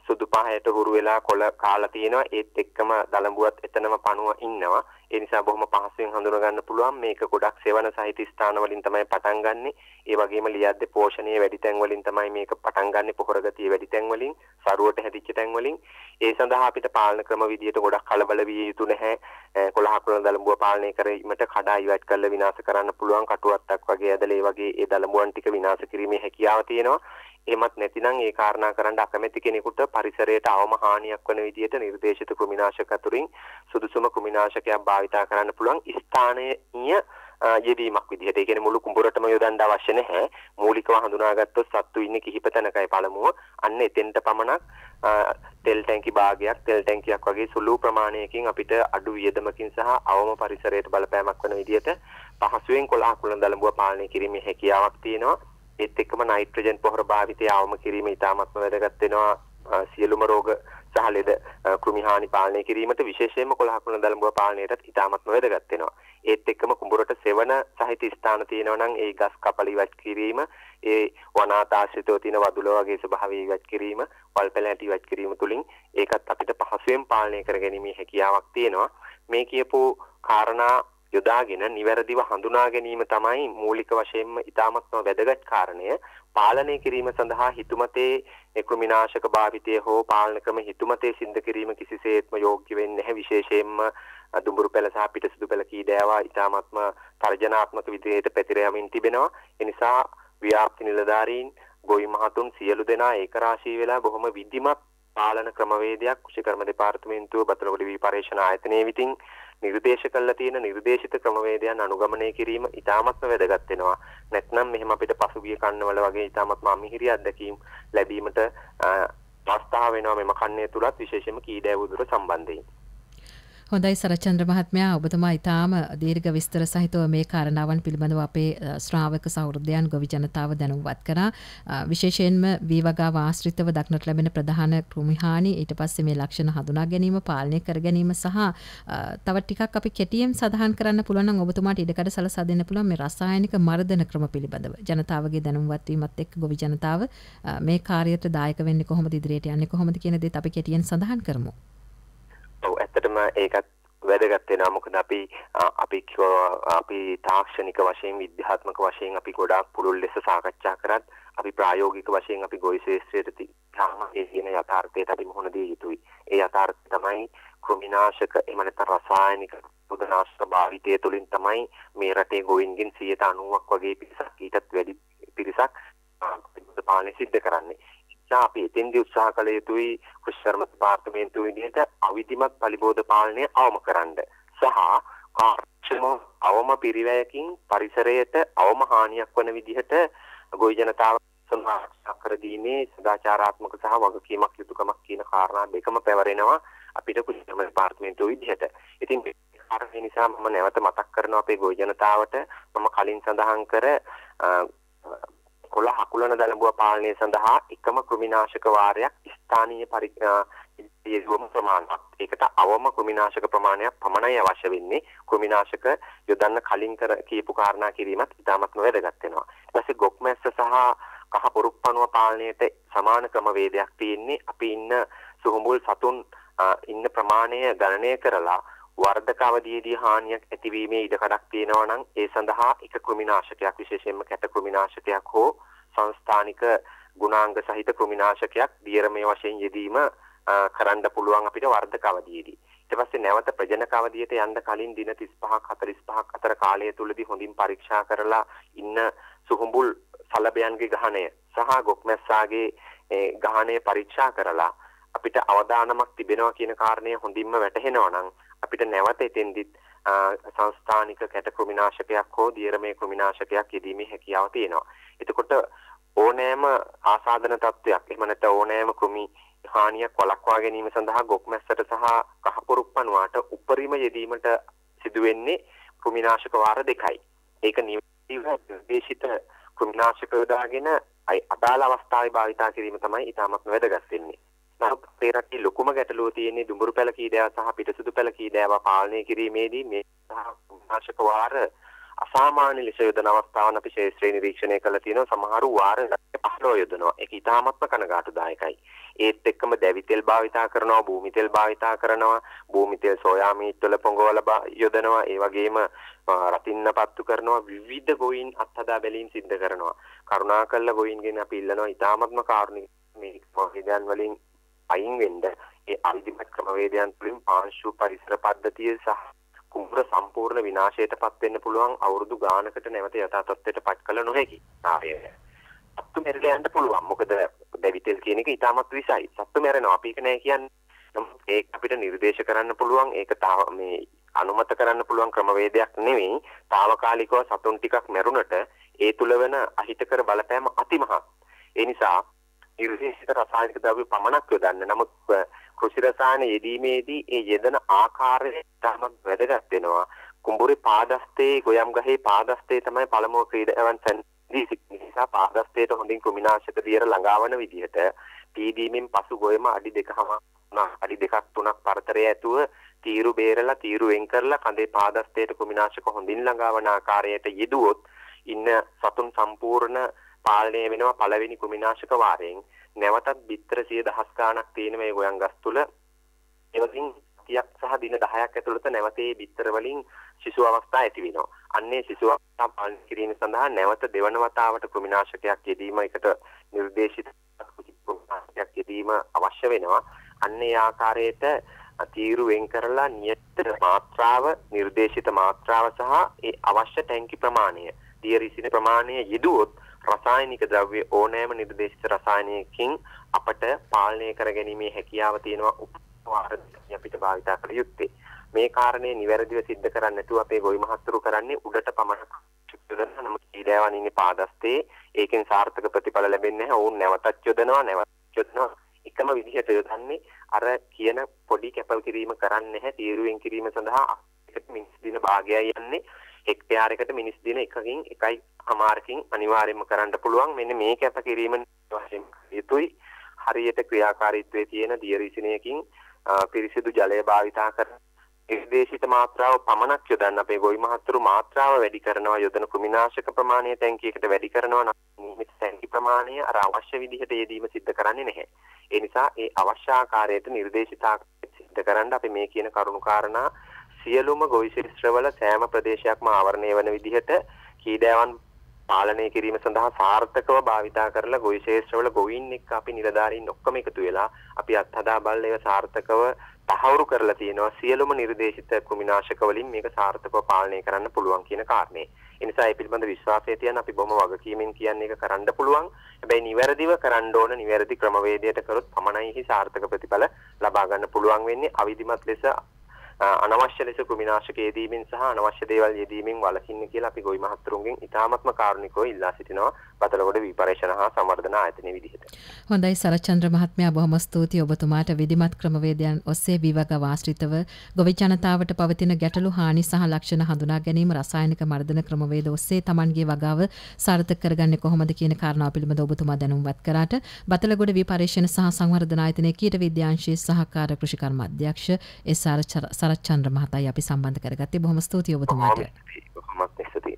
Speaker 6: සුදු පහයට හුරු වෙලා කොළ කාලා තියෙනවා. ඒත් එක්කම දලඹුවත් එතනම පණුව ඉන්නවා. ඒ නිසා බොහොම පහසුවෙන් හඳුනා ගන්න පුළුවන්. මේක ගොඩක් සෙවන සහිත ස්ථාන වලින් තමයි පටන් ගන්නෙ. ඒ වගේම ලියද්ද පෝෂණීය වැඩි තැන් වලින් තමයි මේක පටන් ගන්නෙ. පොහොර ගතිය වැඩි තැන් වලින්, සරුවට හැදිච්ච තැන් වලින්. ඒ සඳහා අපිට පාලන ක්‍රම විදියට ගොඩක් කලබල විය යුතු නැහැ. කොළ හකුලන දලඹුව පාලනය කිරීමට කඩා ඉවත් කරලා විනාශ කරන්න පුළුවන්. කටුවත්තක් වගේ ඇදලා ඒ වගේ ඒ දලඹුවන් ටික විනාශ කිරීමේ හැකියාව තියෙනවා. එහෙමත් නැතිනම් ඒ කාරණා කරන්න අකමැති කෙනෙකුට පරිසරයට අවම හානියක් වන විදිහට නිර්දේශිත කෘමිනාශක අතුරින් සුදුසුම කෘමිනාශකයක් භාවිතා කරන්න පුළුවන්. ස්ථානීය යෙදීමක් විදිහට. ඒ කියන්නේ මුළු කුඹුරටම යොදන්න අවශ්‍ය නැහැ. මූලිකව හඳුනාගත්තොත් සත්තු ඉන්නේ කිහිප තැනකයි පළමුව. අන්න එතෙන්ට පමණක් තෙල් ටැංකි භාගයක් තෙල් ටැංකියක් වගේ සුළු ප්‍රමාණයකින් අපිට අඩු වියදමකින් සහ අවම පරිසරයට බලපෑමක් වන විදිහට පහසුවෙන් කොළහ කුළඟ දලඹුව පාලනය කිරීමේ හැකියාවක් තියෙනවා. ඒත් එක්කම නයිට්‍රජන් පොහොර භාවිතය අවම කිරීම ඉතාමත්ම වැදගත් වෙනවා. සියලුම රෝග සහ ලෙඩ කෘමි හානි පාලනය කිරීමට විශේෂයෙන්ම කොළහ කුළඟ දලඹුව පාලනයටත් ඉතාමත්ම වැදගත් වෙනවා. ඒත් එක්කම කුඹුරට සෙවණ සහිත ස්ථාන තියෙනවා නම් ඒ ගස් කපල ඉවත් කිරීම, ඒ වනාතාශ්‍රිතව තියෙන වදුල වගේ ස්වභාවය ඉවත් කිරීම, වල් පැලැටි ඉවත් කිරීම තුලින් ඒකත් අපිට පහසුවෙන් පාලනය කරගැනීමේ හැකියාවක් තියෙනවා. මේ කියපු කාරණා යොදාගෙන නිවැරදිව හඳුනා ගැනීම තමයි මූලික වශයෙන්ම ඉතාමත්ම වැදගත් කාරණය. පාලනය කිරීම සඳහා හිතුමතේ කෘමිනාශක භාවිතය හෝ පාලන ක්‍රම හිතුමතේ සිද්ධ කිරීම කිසිසේත්ම යෝග්‍ය වෙන්නේ නැහැ. විශේෂයෙන්ම දුඹුරු පැල සහ පිටසුදු පැල කීඩෑවා ඉතාමත්ම තර්ජනාත්මක විදිහට පැතිර යමින් තිබෙනවා. ඒ නිසා ව්‍යාප්ති නිලධාරීන්, ගොවි මහතුන් සියලු දෙනා ඒකරාශී වෙලා බොහොම විධිමත් පාලන ක්‍රමවේදයක් කෘෂිකර්ම දෙපාර්තමේන්තුව බතලගොඩ වී පරීක්ෂණ ආයතනයේ විසින් නිර්දේශ කළා තියෙන නිර්දේශිත ක්‍රමවේදයන් අනුගමනය කිරීම ඉතාමත්ම වැදගත් වෙනවා. නැත්නම් මෙහෙම අපිට පසුගිය කන්නවල වගේ ඉතාමත්ම අමිහිරි අත්දැකීම් ලැබීමට අවස්ථාව වෙනවා මෙම කන්නේ තුලත් විශේෂයෙන්ම කීඩෑ වුදුර සම්බන්ධයෙන්.
Speaker 3: හොඳයි සරචන්ද්‍ර මහත්මයා, ඔබතුමා ඉතාම දීර්ඝ විස්තර සහිතව මේ කාරණාවන් පිළිබඳව අපේ ශ්‍රාවක සහෘදයන් ගොවි ජනතාව දැනුම්වත් කරා. විශේෂයෙන්ම වී වගාව ආශ්‍රිතව දක්නට ලැබෙන ප්‍රධාන කෘමිහානි, ඊට පස්සේ මේ ලක්ෂණ හඳුනා ගැනීම, පාලනය කර ගැනීම සහ තව ටිකක් අපි කෙටියෙන් සඳහන් කරන්න පුළුවන් නම් ඔබතුමාට ඉඩකඩ සලසා දෙන්න පුළුවන් මේ රසායනික මර්ධන ක්‍රම පිළිබඳව. ජනතාවගේ දැනුම්වත් වීමත් එක්ක ගොවි ජනතාව මේ කාර්යයට දායක වෙන්නේ කොහොමද, ඉදිරියට යන්නේ කොහොමද කියන දේත් අපි කෙටියෙන් සඳහන් කරමු.
Speaker 6: ඔව්, ඇත්තටම ඒකත් වැදගත් වෙනවා. මොකද අපි තාක්ෂණික වශයෙන්, විද්‍යාත්මක වශයෙන් අපි ගොඩාක් පුළුල් ලෙස සාකච්ඡා කරත් අපි ප්‍රායෝගික වශයෙන් අපි ගොවි ශාස්ත්‍රයට තාම ඒ කියන යථාර්ථයට අපි මුහුණ දිය යුතුයි. ඒ යථාර්ථය තමයි කෘමිනාශක එහෙම නැත්නම් රසායනික පුදනාශක භාවිතය තුළින් තමයි මේ රටේ ගොවීන්ගෙන් 90%ක් වගේ පිරිසක්, ඊටත් වැඩි පිරිසක් පාලනය සිද්ධ කරන්නේ. අපි එතෙන්දී උත්සාහ කළ යුතුයි කෘෂිකර්ම දෙපාර්තමේන්තුව විදිහට අවිධිමත් පලිබෝධ පාලනය අවම කරන්න සහ කාර්යක්ෂම අවම පිරිවැයකින් පරිසරයට අවම හානියක් වන විදිහට ගොවි ජනතාව සම්මාන කර දීමේ සදාචාරාත්මක සහ වගකීමක් යුතුකමක් කියන කාරණා දෙකම පැවරෙනවා අපිට කෘෂිකර්ම දෙපාර්තමේන්තුව විදිහට. ඉතින් ඒ නිසා මම නැවත මතක් කරනවා අපේ ගොවි ජනතාවට මම කලින් සඳහන් කර කොළහ කුළඟ දලඹුව පාලනය සඳහා එකම කෘමිනාශක වාරයක් ස්ථානීය යෙදුවම ප්‍රමාණවත්. ඒකට අවම කෘමිනාශක ප්‍රමාණයක් පමණයි අවශ්‍ය වෙන්නේ. කෘමිනාශක යොදන්න කලින් කියපු කාරණා කිරීමත් ඉතාමත්ම වැදගත් වෙනවා. ඊට පස්සේ ගොක් මැස්ස සහ කහ පොරුප්පණුව පාලනයට සමාන ක්‍රමවේදයක් තියෙන්නේ. අපි ඉන්න සුහුඹුල් සතුන් ඉන්න ප්‍රමාණය ගණනය කරලා වර්ධක අවධියේදී හානියක් ඇතිවීමේ ඉඩකඩක් තියෙනවා නම් ඒ සඳහා එක කෘමිනාශකයක්, විශේෂයෙන්ම කැට කෘමිනාශකයක් හෝ සංස්ථානික ගුණාංග සහිත කෘමිනාශකයක් දියරමේ වශයෙන් යෙදීම කරන්න පුළුවන් අපිට වර්ධක අවධියේදී. ඊට පස්සේ නැවත ප්‍රජනක අවධියට යන්න කලින් දින 35ක් 45ක් අතර කාලය තුලදී හොඳින් පරීක්ෂා කරලා ඉන්න සුහුඹුල් සලබයන්ගේ ගහණය සහ ගොක්මැස්සාගේ ගහණය පරීක්ෂා කරලා අපිට අවදානමක් තිබෙනවා කියන කාරණය හොඳින්ම වැටහෙනවා නම් අපිට නැවත එතෙන්දිත් සංස්ථානික කැට කෘමිනාශකයක් හෝ දියරමේ කෘමිනාශකයක් යෙදීමේ හැකියාව තියෙනවා. එතකොට ඕනෑම ආසාදන තත්ත්වයක් එහෙම නැත්නම් ඕනෑම කෘමි හානියක් වළක්වා ගැනීම සඳහා ගොක්මැස්සට සහ කහපොරුප්පණුවාට උපරිම යෙදීමට සිදු වෙන්නේ කෘමිනාශක වාර දෙකයි. ඒක නිර්දේශිත කෘමිනාශක යොදාගෙන අදාළ අවස්ථාවේ භාවිතා කිරීම තමයි ඉතාමත් වැදගත් වෙන්නේ. නමුත් අපේ රටේ ලොකුම ගැටලුව තියෙන්නේ දුඹුරු පැල කීඩෑව සහ පිටසුදු පැල කීඩෑව පාලනය කිරීමේදී මේ කෘමිනාශක වාර අසාමාන්‍ය ලෙස යොදන අවස්ථාවන් අපි ශාස්ත්‍රීය නිරීක්ෂණය කළා තියෙනවා. සමහරු වාර 15 යොදනවා. ඒක ඉතාමත්ම කනගාටුදායකයි. ඒත් එක්කම දැවි තෙල් භාවිතා කරනවා, භූමි තෙල් භාවිතා කරනවා, භූමි තෙල් සෝයා මීට් වල පොඟවල යොදනවා. ඒ වගේම රතින්න පත්තු කරනවා. විවිධ ගොයින් අත්හදා බැලීම් සිද්ධ කරනවා. කරුණාකරලා ගොයින්ගෙන් අපි ඉල්ලනවා ඉතාමත්ම කාරුණික මේ ක්‍රමවේදයන් වලින් අයින් වෙන්න. ඒ අවිධිමත් ක්‍රමවේදයන් තුළින් පාංශු පරිසර පද්ධතිය සහ කුඹුර සම්පූර්ණ විනාශයට පත් වෙන්න පුළුවන් අවුරුදු ගානකට නැවත යථා තත්ත්වයට පත් කළ නොහැකි. සත්තු මැරිලා යන්න පුළුවන්. මොකද දැවිතෙල් කියන එක ඉතාමත් විසයි. සත්තු මැරෙනවා අපි ඒක නෑ කියන්නේ. ඒක අපිට නිර්දේශ කරන්න පුළුවන්. ඒක මේ අනුමත කරන්න පුළුවන් ක්‍රමවේදයක් නෙවෙයි. తాවකාලිකව සතුන් ටිකක් මැරුණට ඒ තුල වෙන අහිතකර බලපෑම අතිමහත්. ඒ නිසා නිර්දේශිත රසායනික ද්‍රව්‍ය පමණක් යොදන්න. නමුත් කෘෂි රසායන යෙදීමේදී ඒ යෙදෙන ආකාරය තමයි වැදගත් වෙනවා. කුඹුරේ පාදස්තේ ගොයම් ගහේ පාදස්තේ තමයි පළමුව ක්‍රීඩාවන් සැදී නිසා පාදස්තේට හොඳින් කෘමිනාශක දියර ළඟාවන විදිහට පීදීමෙන් පසු ගොයම අඩි 2 3ක් පරතරය ඇතුව තීරු බේරලා තීරු වෙන් කරලා කඳේ පාදස්තේට කෘමිනාශක හොඳින් ළඟාවන ආකාරයට යෙදුවොත් ඉන්න සතුන් සම්පූර්ණ පාලනය වෙනවා පළවෙනි කෘමිනාශක වාරයෙන්. නැවතත් බිත්තර 100,000 ගාණක් තියෙන මේ ගොයම් ගස් තුල එවකින් 30ක් සහ දින 10ක් ඇතුළත නැවතේ බිත්තර වලින් ශිශු අවස්ථා ඇති වෙනවා. අන්නේ ශිශු අවස්ථා පාලනය කිරීම සඳහා නැවත දෙවන වතාවට කෘමිනාශකයක් යෙදීම එකට නිර්දේශිත කෘමිනාශකයක් යෙදීම අවශ්‍ය වෙනවා. අන්නේ ආකාරයට තීරු වෙන් කරලා නියත මාත්‍රාව නිර්දේශිත මාත්‍රාව සහ ඒ අවශ්‍ය ටැංකි ප්‍රමාණය දියරිසින ප්‍රමාණය යෙදුවොත් රසායනික ද්‍රව්‍ය ඕනෑම නිර්දේශිත රසායනයකින් අපට පාලනය කර ගැනීමේ හැකියාව තියෙනවා උපවාරදී අපිට භාවිතා කළ යුත්තේ. මේ කාරණේ නිවැරදිව सिद्ध කරන්නේ නැතුව අපේ ගොවි මහත්තුරු කරන්නේ උඩට පමණක් යොදන නමුත් ඊළෑවන් ඉන්නේ පාදස්තේ ඒකෙන් සාර්ථක ප්‍රතිඵල ලැබෙන්නේ නැහැ. ඕන් නැවතත් යොදනවා එකම විදිහට යොදන්නේ අර කියන පොඩි කැපල් කිරීම කරන්නේ නැහැ. තීරුවෙන් කිරීම සඳහා එකට මිනිස් දින භාගයයි යන්නේ. හෙක්ටයාරයකට මිනිස් දින 1.5කින් අනිවාර්යයෙන්ම කරන්න පුළුවන්. මෙන්න මේ කැප කිරීම වශයෙන් යුතුයි. හරියට ක්‍රියාකාරීත්වයේ තියෙන දියරිසිනයකින් පිරිසිදු ජලය භාවිතා කර නිර්දේශිත මාත්‍රාව පමණක් යොදන්න. අපේ ගොවි මහත්තුරු මාත්‍රාව වැඩි කරනවා, යොදන කෘමිනාශක ප්‍රමාණය ටැංකියකට වැඩි කරනවා. නියමිත ටැංකි ප්‍රමාණය අර අවශ්‍ය විදිහට යෙදීම සිද්ධ කරන්නේ නැහැ. ඒ නිසා ඒ අවශ්‍ය ආකාරයට නිර්දේශිත ආකාරයට සිද්ධ කරන්න අපි මේ කියන කරුණු කාරණා සියලුම ගොවි ශිෂ්ටවල සෑම ප්‍රදේශයක්ම ආවරණය වන විදිහට කීඩාවන් පාලනය කිරීම සඳහා සාර්ථකව භාවිතා කරලා ගොවි ශේෂ්ත්‍රවල ගොවීන් එක්ක අපි නිලධාරීන් ඔක්කොම එකතු වෙලා අපි අත්හදා බලලා ඒව සාර්ථකව තහවුරු කරලා තියෙනවා. සියලුම නිර්දේශිත කෘමිනාශක වලින් මේක සාර්ථකව පාලනය කරන්න පුළුවන් කියන කාරණේ. ඒ නිසා ඒ පිළිබඳ විශ්වාසය තියන අපි බොහොම වගකීමෙන් කියන්නේ ඒක කරන්න පුළුවන්. හැබැයි නිවැරදිව කරන්න ඕන නිවැරදි ක්‍රමවේදයට කරොත් පමණයි සාර්ථක ප්‍රතිඵල ලබා ගන්න පුළුවන් වෙන්නේ. අවිධිමත් ලෙස අනවශ්‍ය ලෙස කෘමිනාශක යෙදීමෙන් සහ අනවශ්‍ය දේවල් යෙදීමෙන් වළකින්න කියලා අපි ගොවි මහත්තුරුන්ගෙන් ඉතාමත්ම කාරුණිකව ඉල්ලා සිටිනවා බතලගොඩ විපර්යේෂණ හා සංවර්ධන ආයතනයේ විදිහට.
Speaker 3: හොඳයි සරච්චන්ද්‍ර මහත්මයා බොහොම ස්තුතියි ඔබතුමාට විධිමත් ක්‍රමවේදයන් ඔස්සේ විවග වාස්ත්‍රිතව ගොවි ජනතාවට පවතින ගැටලු හානි සහ ලක්ෂණ හඳුනා ගැනීම රසායනික මර්ධන ක්‍රමවේද ඔස්සේ Tamanගේ වගාව සාර්ථක කරගන්නේ කොහොමද කියන කාරණාව පිළිබඳව ඔබතුමා දැනුම්වත් කරාට බතලගොඩ විපර්යේෂණ සහ සංවර්ධන ආයතනයේ කීට විද්‍යාංශයේ සහකාර කෘෂිකර්ම අධ්‍යක්ෂ සරච්චන්ද්‍ර මහතායි අපි සම්බන්ධ කරගත්තේ. බොහොම ස්තුතියි ඔබතුමාට.
Speaker 6: බොහොම ස්තුතියි.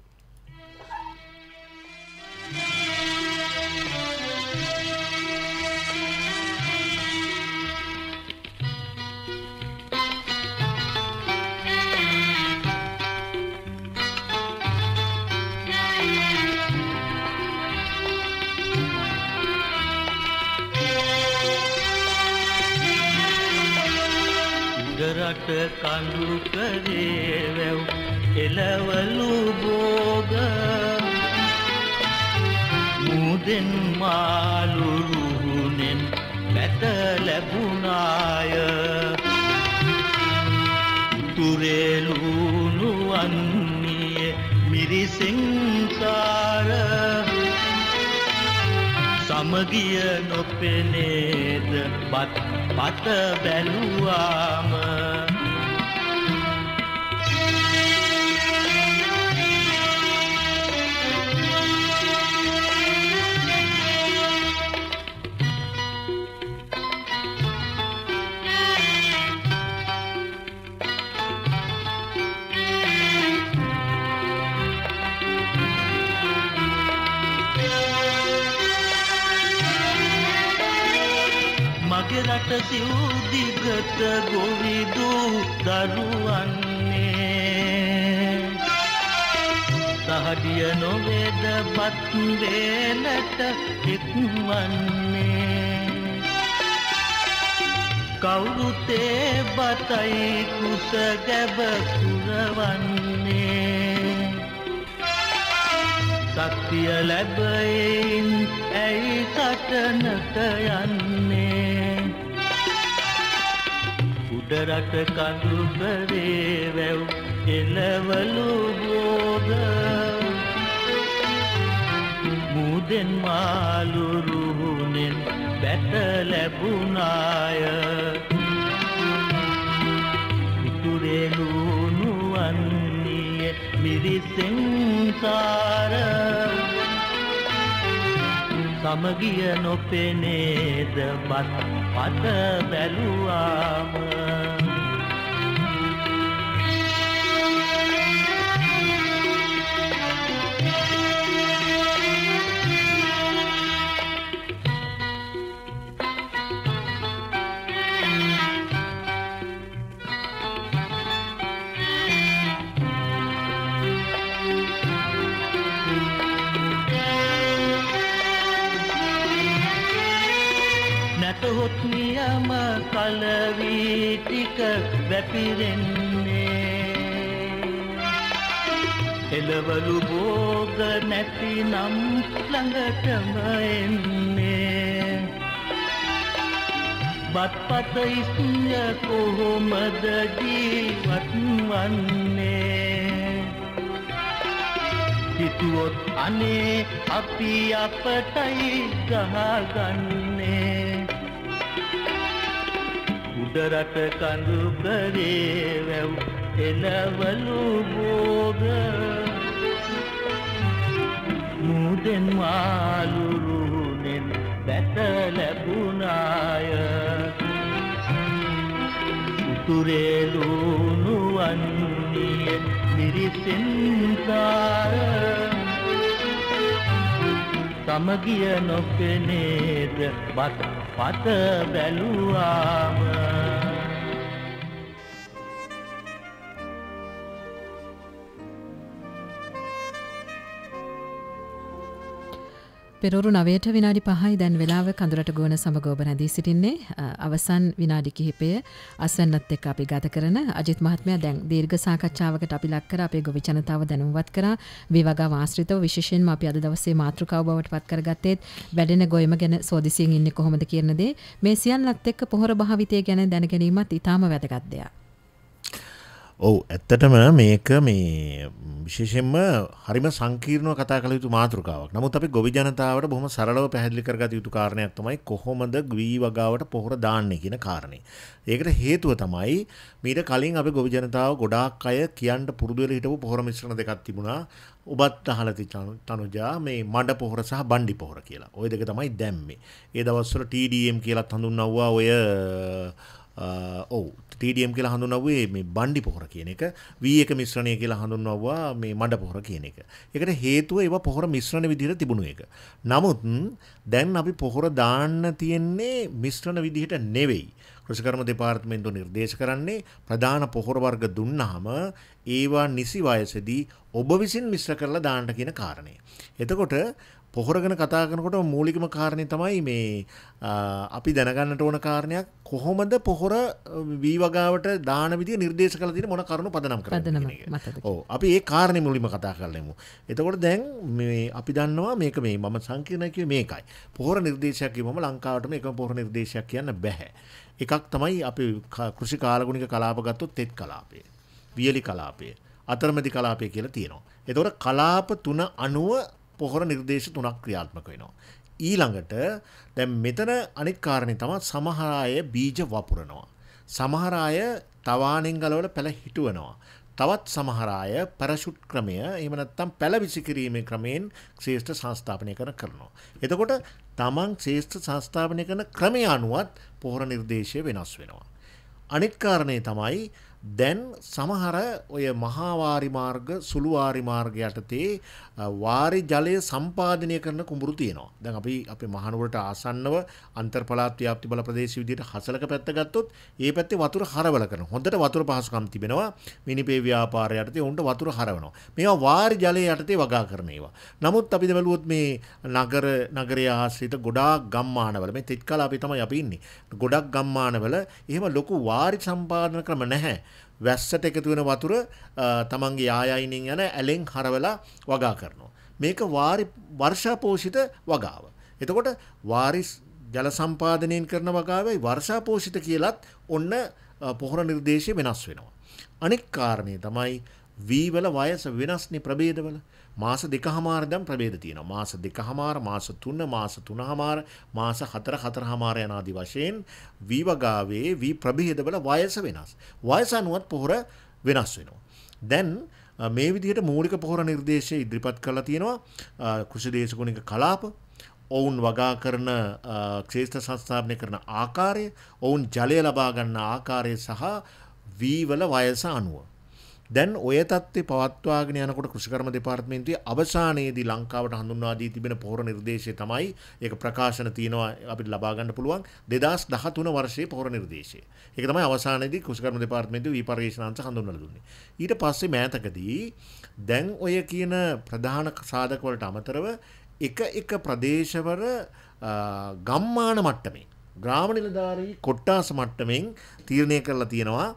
Speaker 7: රට කඳු කරේ වැව් එළවලු බෝග මුදෙන් මාළු රුහුණෙන් බැත ලැබුණාය උතුරේලුණු වන්නේ මිරිසෙන්කාර සමගිය නොපෙනේද පත බැලුවාම රට සිව් දිගට ගොවිදු දරුවන්නේ සහඩිය නොවේද බත් වේලට එක්වන්නේ කවුරුතේ බතයි කුස ගැබ පුරවන්නේ ශක්තිය ලැබෙයින් ඇයි සටනට යන්නේ උඩරට කඳුබරේ වැව් එළවලු බෝග මුදෙන් මාළු රුහුණෙන් බැට ලැබුණාය උතුරේ ලුණු වන්නේ මිරිසෙන් සාර සමගිය නොපෙනේද බත් පත බැලුවාම නැතහොත් නියම කලවී ටික වැපිරෙන්නේ එළවලු භෝග නැතිනම් ළඟටම එන්නේ බත්පත ඉස්ය කොහොමද ජීවත් වන්නේ හිතුවොත් අනේ අපි අපටයි ගහගන්නේ උඩරට කඳුබරේ වැව් එළවලු බෝග මුදෙන් මාළු රුහුණෙන් බැට ලැබුණාය උතුරේ ලුණු වන්නේ මිරිසෙන් සාර සමගිය නොපෙනේද බත් පත බැලුවාම
Speaker 3: පෙරවරු 9ට විනාඩි 5යි දැන් වෙලාව කඳුරට ගෝන සමග ඔබ රැඳී සිටින්නේ අවසන් විනාඩි කිහිපය අසන්නත් එක්ක අපි ගත කරන අජිත් මහත්මයා දැන් දීර්ඝ සාකච්ඡාවකට අපි ලක් කරා අපේ ගොවි ජනතාව දැනුම්වත් කරා විවගාව ආශ්‍රිතව විශේෂයෙන්ම අපි අද දවසේ මාතෘකාව බවට පත් කරගත්තේ වැඩෙන ගොයම ගැන සෝදිසියෙන් ඉන්නේ කොහොමද කියන දේ මේ සියල්ලත් එක්ක පොහොර භාවිතය ගැන දැන ගැනීමත් ඉතාම වැදගත් දෙයක්.
Speaker 4: ඔව් ඇත්තටම මේක මේ විශේෂයෙන්ම හරිම සංකීර්ණව කතා කළ යුතු මාතෘකාවක්. නමුත් අපි ගොවි ජනතාවට බොහොම සරලව පැහැදිලි කරගත යුතු කාරණයක් තමයි කොහොමද වී වගාවට පොහොර දාන්නේ කියන කාරණේ. ඒකට හේතුව තමයි මීට කලින් අපි ගොවි ජනතාව ගොඩාක් අය කියන්න පුරුදු වෙලා හිටපු පොහොර මිශ්‍රණ දෙකක් තිබුණා. ඔබත් අහලා තනුජා මේ මඩ පොහොර සහ බණ්ඩි පොහොර කියලා. ওই දෙක තමයි දැම්මේ. ඒ දවස්වල TDM කියලාත් හඳුන්වනවා ඔය TDM කියලා හඳුන්වුවේ මේ බණ්ඩි පොහොර කියන එක V1 මිශ්‍රණය කියලා හඳුන්වුවා මේ මඩ පොහොර කියන එක. ඒකට හේතුව ඒවා පොහොර මිශ්‍රණ විදිහට තිබුණු එක. නමුත් දැන් අපි පොහොර දාන්න තියෙන්නේ මිශ්‍රණ විදිහට නෙවෙයි. කෘෂිකර්ම දෙපාර්තමේන්තුව නිර්දේශ කරන්නේ ප්‍රධාන පොහොර වර්ග දුන්නාම ඒවා නිසි වයසේදී ඔබ විසින් මිශ්‍ර කරලා දාන්න කියන කාරණය. එතකොට පොහොර ගැන කතා කරනකොට මූලිකම කාරණේ තමයි මේ අපි දැනගන්නට ඕන කාරණයක් කොහොමද පොහොර වී වගාවට දාන විදිය නිර්දේශ කරලා තියෙන මොන කරුණු පදනම් කරන්නේ කියන එක. ඔව් අපි ඒ කාරණේ මුලින්ම කතා කරලෙමු. එතකොට දැන් මේ අපි දන්නවා මේක මේ මම සංකීර්ණ කිව්වේ මේකයි. පොහොර නිර්දේශයක් කිව්වම ලංකාවටම එකම පොහොර නිර්දේශයක් කියන්න බෑ. එකක් තමයි අපි කෘෂි කාලගුණික කලාප ගත්තොත් තෙත් කලාපය, වියලි කලාපය, අතරමැදි කලාපය කියලා තියෙනවා. එතකොට කලාප 3 අනුව පොහොර නිර්දේශ 3ක් ක්‍රියාත්මක වෙනවා. ඊළඟට දැන් මෙතන අනිත් කාරණේ තමයි සමහර අය බීජ වපුරනවා. සමහර අය තවාණෙන් ගලවලා පැල හිටවනවා. තවත් සමහර අය පැරෂුට් ක්‍රමය එහෙම නැත්නම් පැල විසිකිරීමේ ක්‍රමයෙන් ශ්‍රේෂ්ඨ සංස්ථාපනය කරනවා. එතකොට තමන් ශ්‍රේෂ්ඨ සංස්ථාපනය කරන ක්‍රමය අනුවත් පොහොර නිර්දේශය වෙනස් වෙනවා. අනිත් කාරණේ තමයි දැන් සමහර ඔය මහා වාරි මාර්ග සුළු වාරි මාර්ග යටතේ වාරි ජලය සම්පාදනය කරන කුඹුරු තියෙනවා. දැන් අපි අපේ මහනුවරට ආසන්නව අන්තර් පළාත් ව්‍යාප්ති බල ප්‍රදේශ විදිහට හසලක පැත්ත ගත්තොත් ඒ පැත්තේ වතුර හරවල කරනවා. හොඳට වතුර පහසුකම් තිබෙනවා. මිනිපේ ව්‍යාපාරය යටතේ උන්ට වතුර හරවනවා. මේවා වාරි ජලය යටතේ වගා කරන ඒවා. නමුත් අපි බැලුවොත් මේ නගරය ආශ්‍රිත ගොඩාක් ගම්මානවල මේ තෙත් කලාපේ තමයි අපි ඉන්නේ. ගොඩක් ගම්මානවල එහෙම ලොකු වාරි සම්පාදන ක්‍රම නැහැ. වැස්සට එකතු වෙන වතුර තමන්ගේ ආයයිනින් යන ඇලෙන් හරවලා වගා කරනවා. මේක වර්ෂාපෝෂිත වගාව. එතකොට වාරි ජල සම්පාදනයෙන් කරන වගාවයි වර්ෂාපෝෂිත කියලත් ඔන්න පොහොර නිර්දේශය වෙනස් වෙනවා. අනෙක් කාරණේ තමයි වී වල වයස වෙනස්නේ ප්‍රභේදවල. මාස 2කමාර දැන් ප්‍රභේද තියෙනවා. මාස 2කමාර, මාස 3, මාස 3කමාර, මාස 4, 4කමාර යන ආදි වශයෙන් වී වගාවේ වී ප්‍රභේදවල වයස වෙනස්. වයස අනුවත් පොහොර වෙනස් වෙනවා. දැන් මේ විදිහට මූලික පොහොර නිර්දේශය ඉදිරිපත් කරලා තියෙනවා කෘෂි දේශගුණික කලාප, ඔවුන් වගා කරන ක්ෂේත්‍ර සංස්ථාපනය කරන ආකාරය, ඔවුන් ජලය ලබා ගන්න ආකාරය සහ වී වල වයස අනුව. දැන් ඔය තත්ත්වේ පවත්වාගෙන යනකොට කෘෂිකර්ම දෙපාර්තමේන්තුවේ අවසානයේදී ලංකාවට හඳුන්වා දී තිබෙන පොහොර නිර්දේශය තමයි ඒක ප්‍රකාශන තියෙනවා අපිට ලබා ගන්න පුළුවන් 2013 වර්ෂයේ පොහොර නිර්දේශය. ඒක තමයි අවසානයේදී කෘෂිකර්ම දෙපාර්තමේන්තුවේ වී පරිශ්‍රාංශ හඳුන්වලා දුන්නේ. ඊට පස්සේ මෑතකදී දැන් ඔය කියන ප්‍රධාන සාධක වලට අමතරව එක ප්‍රදේශවල ගම්මාන මට්ටමේ ග්‍රාම නිලධාරී කොට්ටාස මට්ටමින් තීරණය කරලා තියෙනවා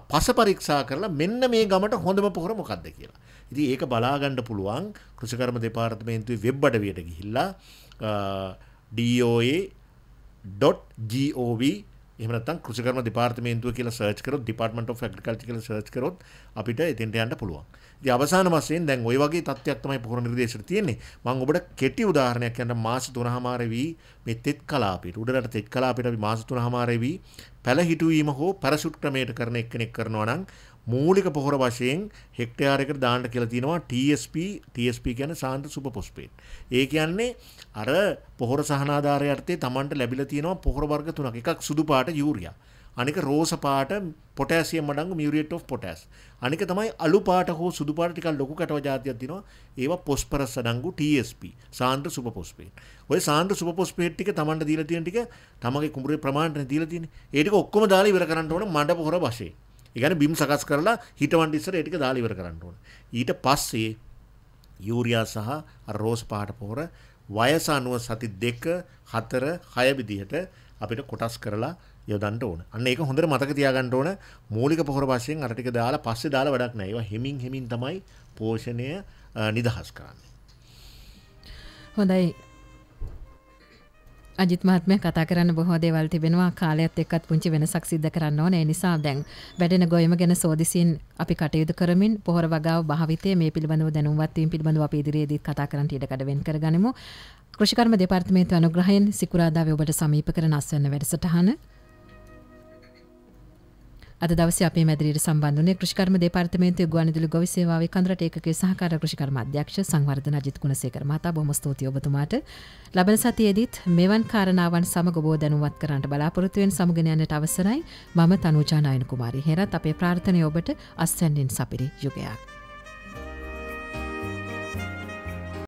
Speaker 4: පස පරීක්ෂා කරලා මෙන්න මේ ගමට හොඳම පොහොර මොකක්ද කියලා. ඉතින් ඒක බලා ගන්න පුළුවන් කෘෂිකර්ම දෙපාර්තමේන්තුවේ වෙබ් අඩවියට ගිහිල්ලා doa.gov එහෙම නැත්නම් කෘෂිකර්ම දෙපාර්තමේන්තුව කියලා සර්ච් කරොත් Department of Agriculture කියලා සර්ච් කරොත් අපිට එතෙන්ට යන්න පුළුවන්. ඉතින් අවසාන වශයෙන් දැන් ওই වගේ තත්ත්වයක් තමයි පොහොර නිර්දේශයට තියෙන්නේ. මම ඔබට කෙටි උදාහරණයක් කියන්න මාස 3මාරේ වී මේ තෙත් කලාපයට උඩරට තෙත් කලාපයට අපි මාස 3මාරේ වී පැල හිටුවීම හෝ පැරෂුට් ක්‍රමයට කරන එක්කෙනෙක් කරනවා නම් මූලික පොහොර වශයෙන් හෙක්ටයාරයකට දාන්න කියලා තියෙනවා TSP කියන්නේ සාන්ද්‍ර සුපර් ෆොස්ෆේට්. ඒ කියන්නේ අර පොහොර සහනාධාරය යටතේ Tamanට ලැබිලා තියෙනවා පොහොර වර්ග තුනක්. එකක් සුදු පාට යූරියා. අනික රෝස පාට පොටෑසියම් අඩංගු මියුරේට් ඔෆ් පොටෑස්. අනික තමයි අලු පාට හෝ සුදු පාට ටිකක් ලොකු කටව જાතියක් තියෙනවා. ඒවා පොස්පරස් අඩංගු TSP සාන්ද්‍ර සුපර් ෆොස්ෆේට්. ඔය සාන්ද්‍ර සුපර් ෆොස්ෆේට් ටික Tamanට දීලා තියෙන ටික තමගේ කුඹුරේ ප්‍රමාණයට දීලා තියෙන්නේ. ඒ ටික ඔක්කොම දාලා ඉවර කරන්න ඕන මඩ පොහොර වශයෙන්. ඒ කියන්නේ බිම් සකස් කරලා හිටවන්න ඉස්සර ඒ ටික දාලා ඉවර කරන්න ඕන. ඊට පස්සේ යූරියා සහ රෝස් පාට පොහොර වයස අනුව සති 2, 4, 6 විදිහට අපිට කොටස් කරලා යොදන්න ඕන. අන්න ඒක හොඳට මතක තියාගන්න ඕන. මූලික පොහොර වශයෙන් අර ටික දාලා පස්සේ දාලා වැඩක් නැහැ. ඒවා හිමින් තමයි පෝෂණය නිදහස් කරන්නේ.
Speaker 3: හොඳයි. අජිත් මහත්මයා කතා කරන්න බොහෝ දේවල් තිබෙනවා. කාලයත් එක්කත් පුංචි වෙනසක් සිද්ධ කරන්න ඕනේ. ඒ නිසා දැන් වැඩෙන ගොයම ගැන සෝදිසියෙන් අපි කටයුතු කරමින් පොහොර වගාව භාවිතයේ මේ පිළිබඳව දැනුවත් වීම පිළිබඳව අපි ඉදිරියේදී කතා කරන්න ඉඩකඩ වෙන් කරගනිමු. කෘෂිකර්ම දෙපාර්තමේන්තුව අනුග්‍රහයෙන් සිකුරාදාවේ ඔබට සමීප කරන අස්වැන්න වැඩසටහන අද දවසේ අපේ මැදිරියට සම්බන්ධ වුණේ කෘෂිකර්ම දෙපාර්තමේන්තුවේ ගුවන්විදුලි ගොවි සේවාවේ කඳුරට ඒකකයේ සහකාර කෘෂිකර්ම අධ්‍යක්ෂ සංවර්ධන අජිත් ගුණසේකර මහතා. බොහොම ස්තුතියි ඔබතුමාට. ලබන සතියේදීත් මෙවන් කාරණාවන් සමග ඔබව දැනුවත් කරන්නට බලාපොරොත්තු වෙන සමුගෙන යන්නට අවසරයි. මම තනුජා නායන කුමාරී. හෙරත් අපේ ප්‍රාර්ථනාව ඔබට අස්වැන්නෙන් සපිරි යුගයක්.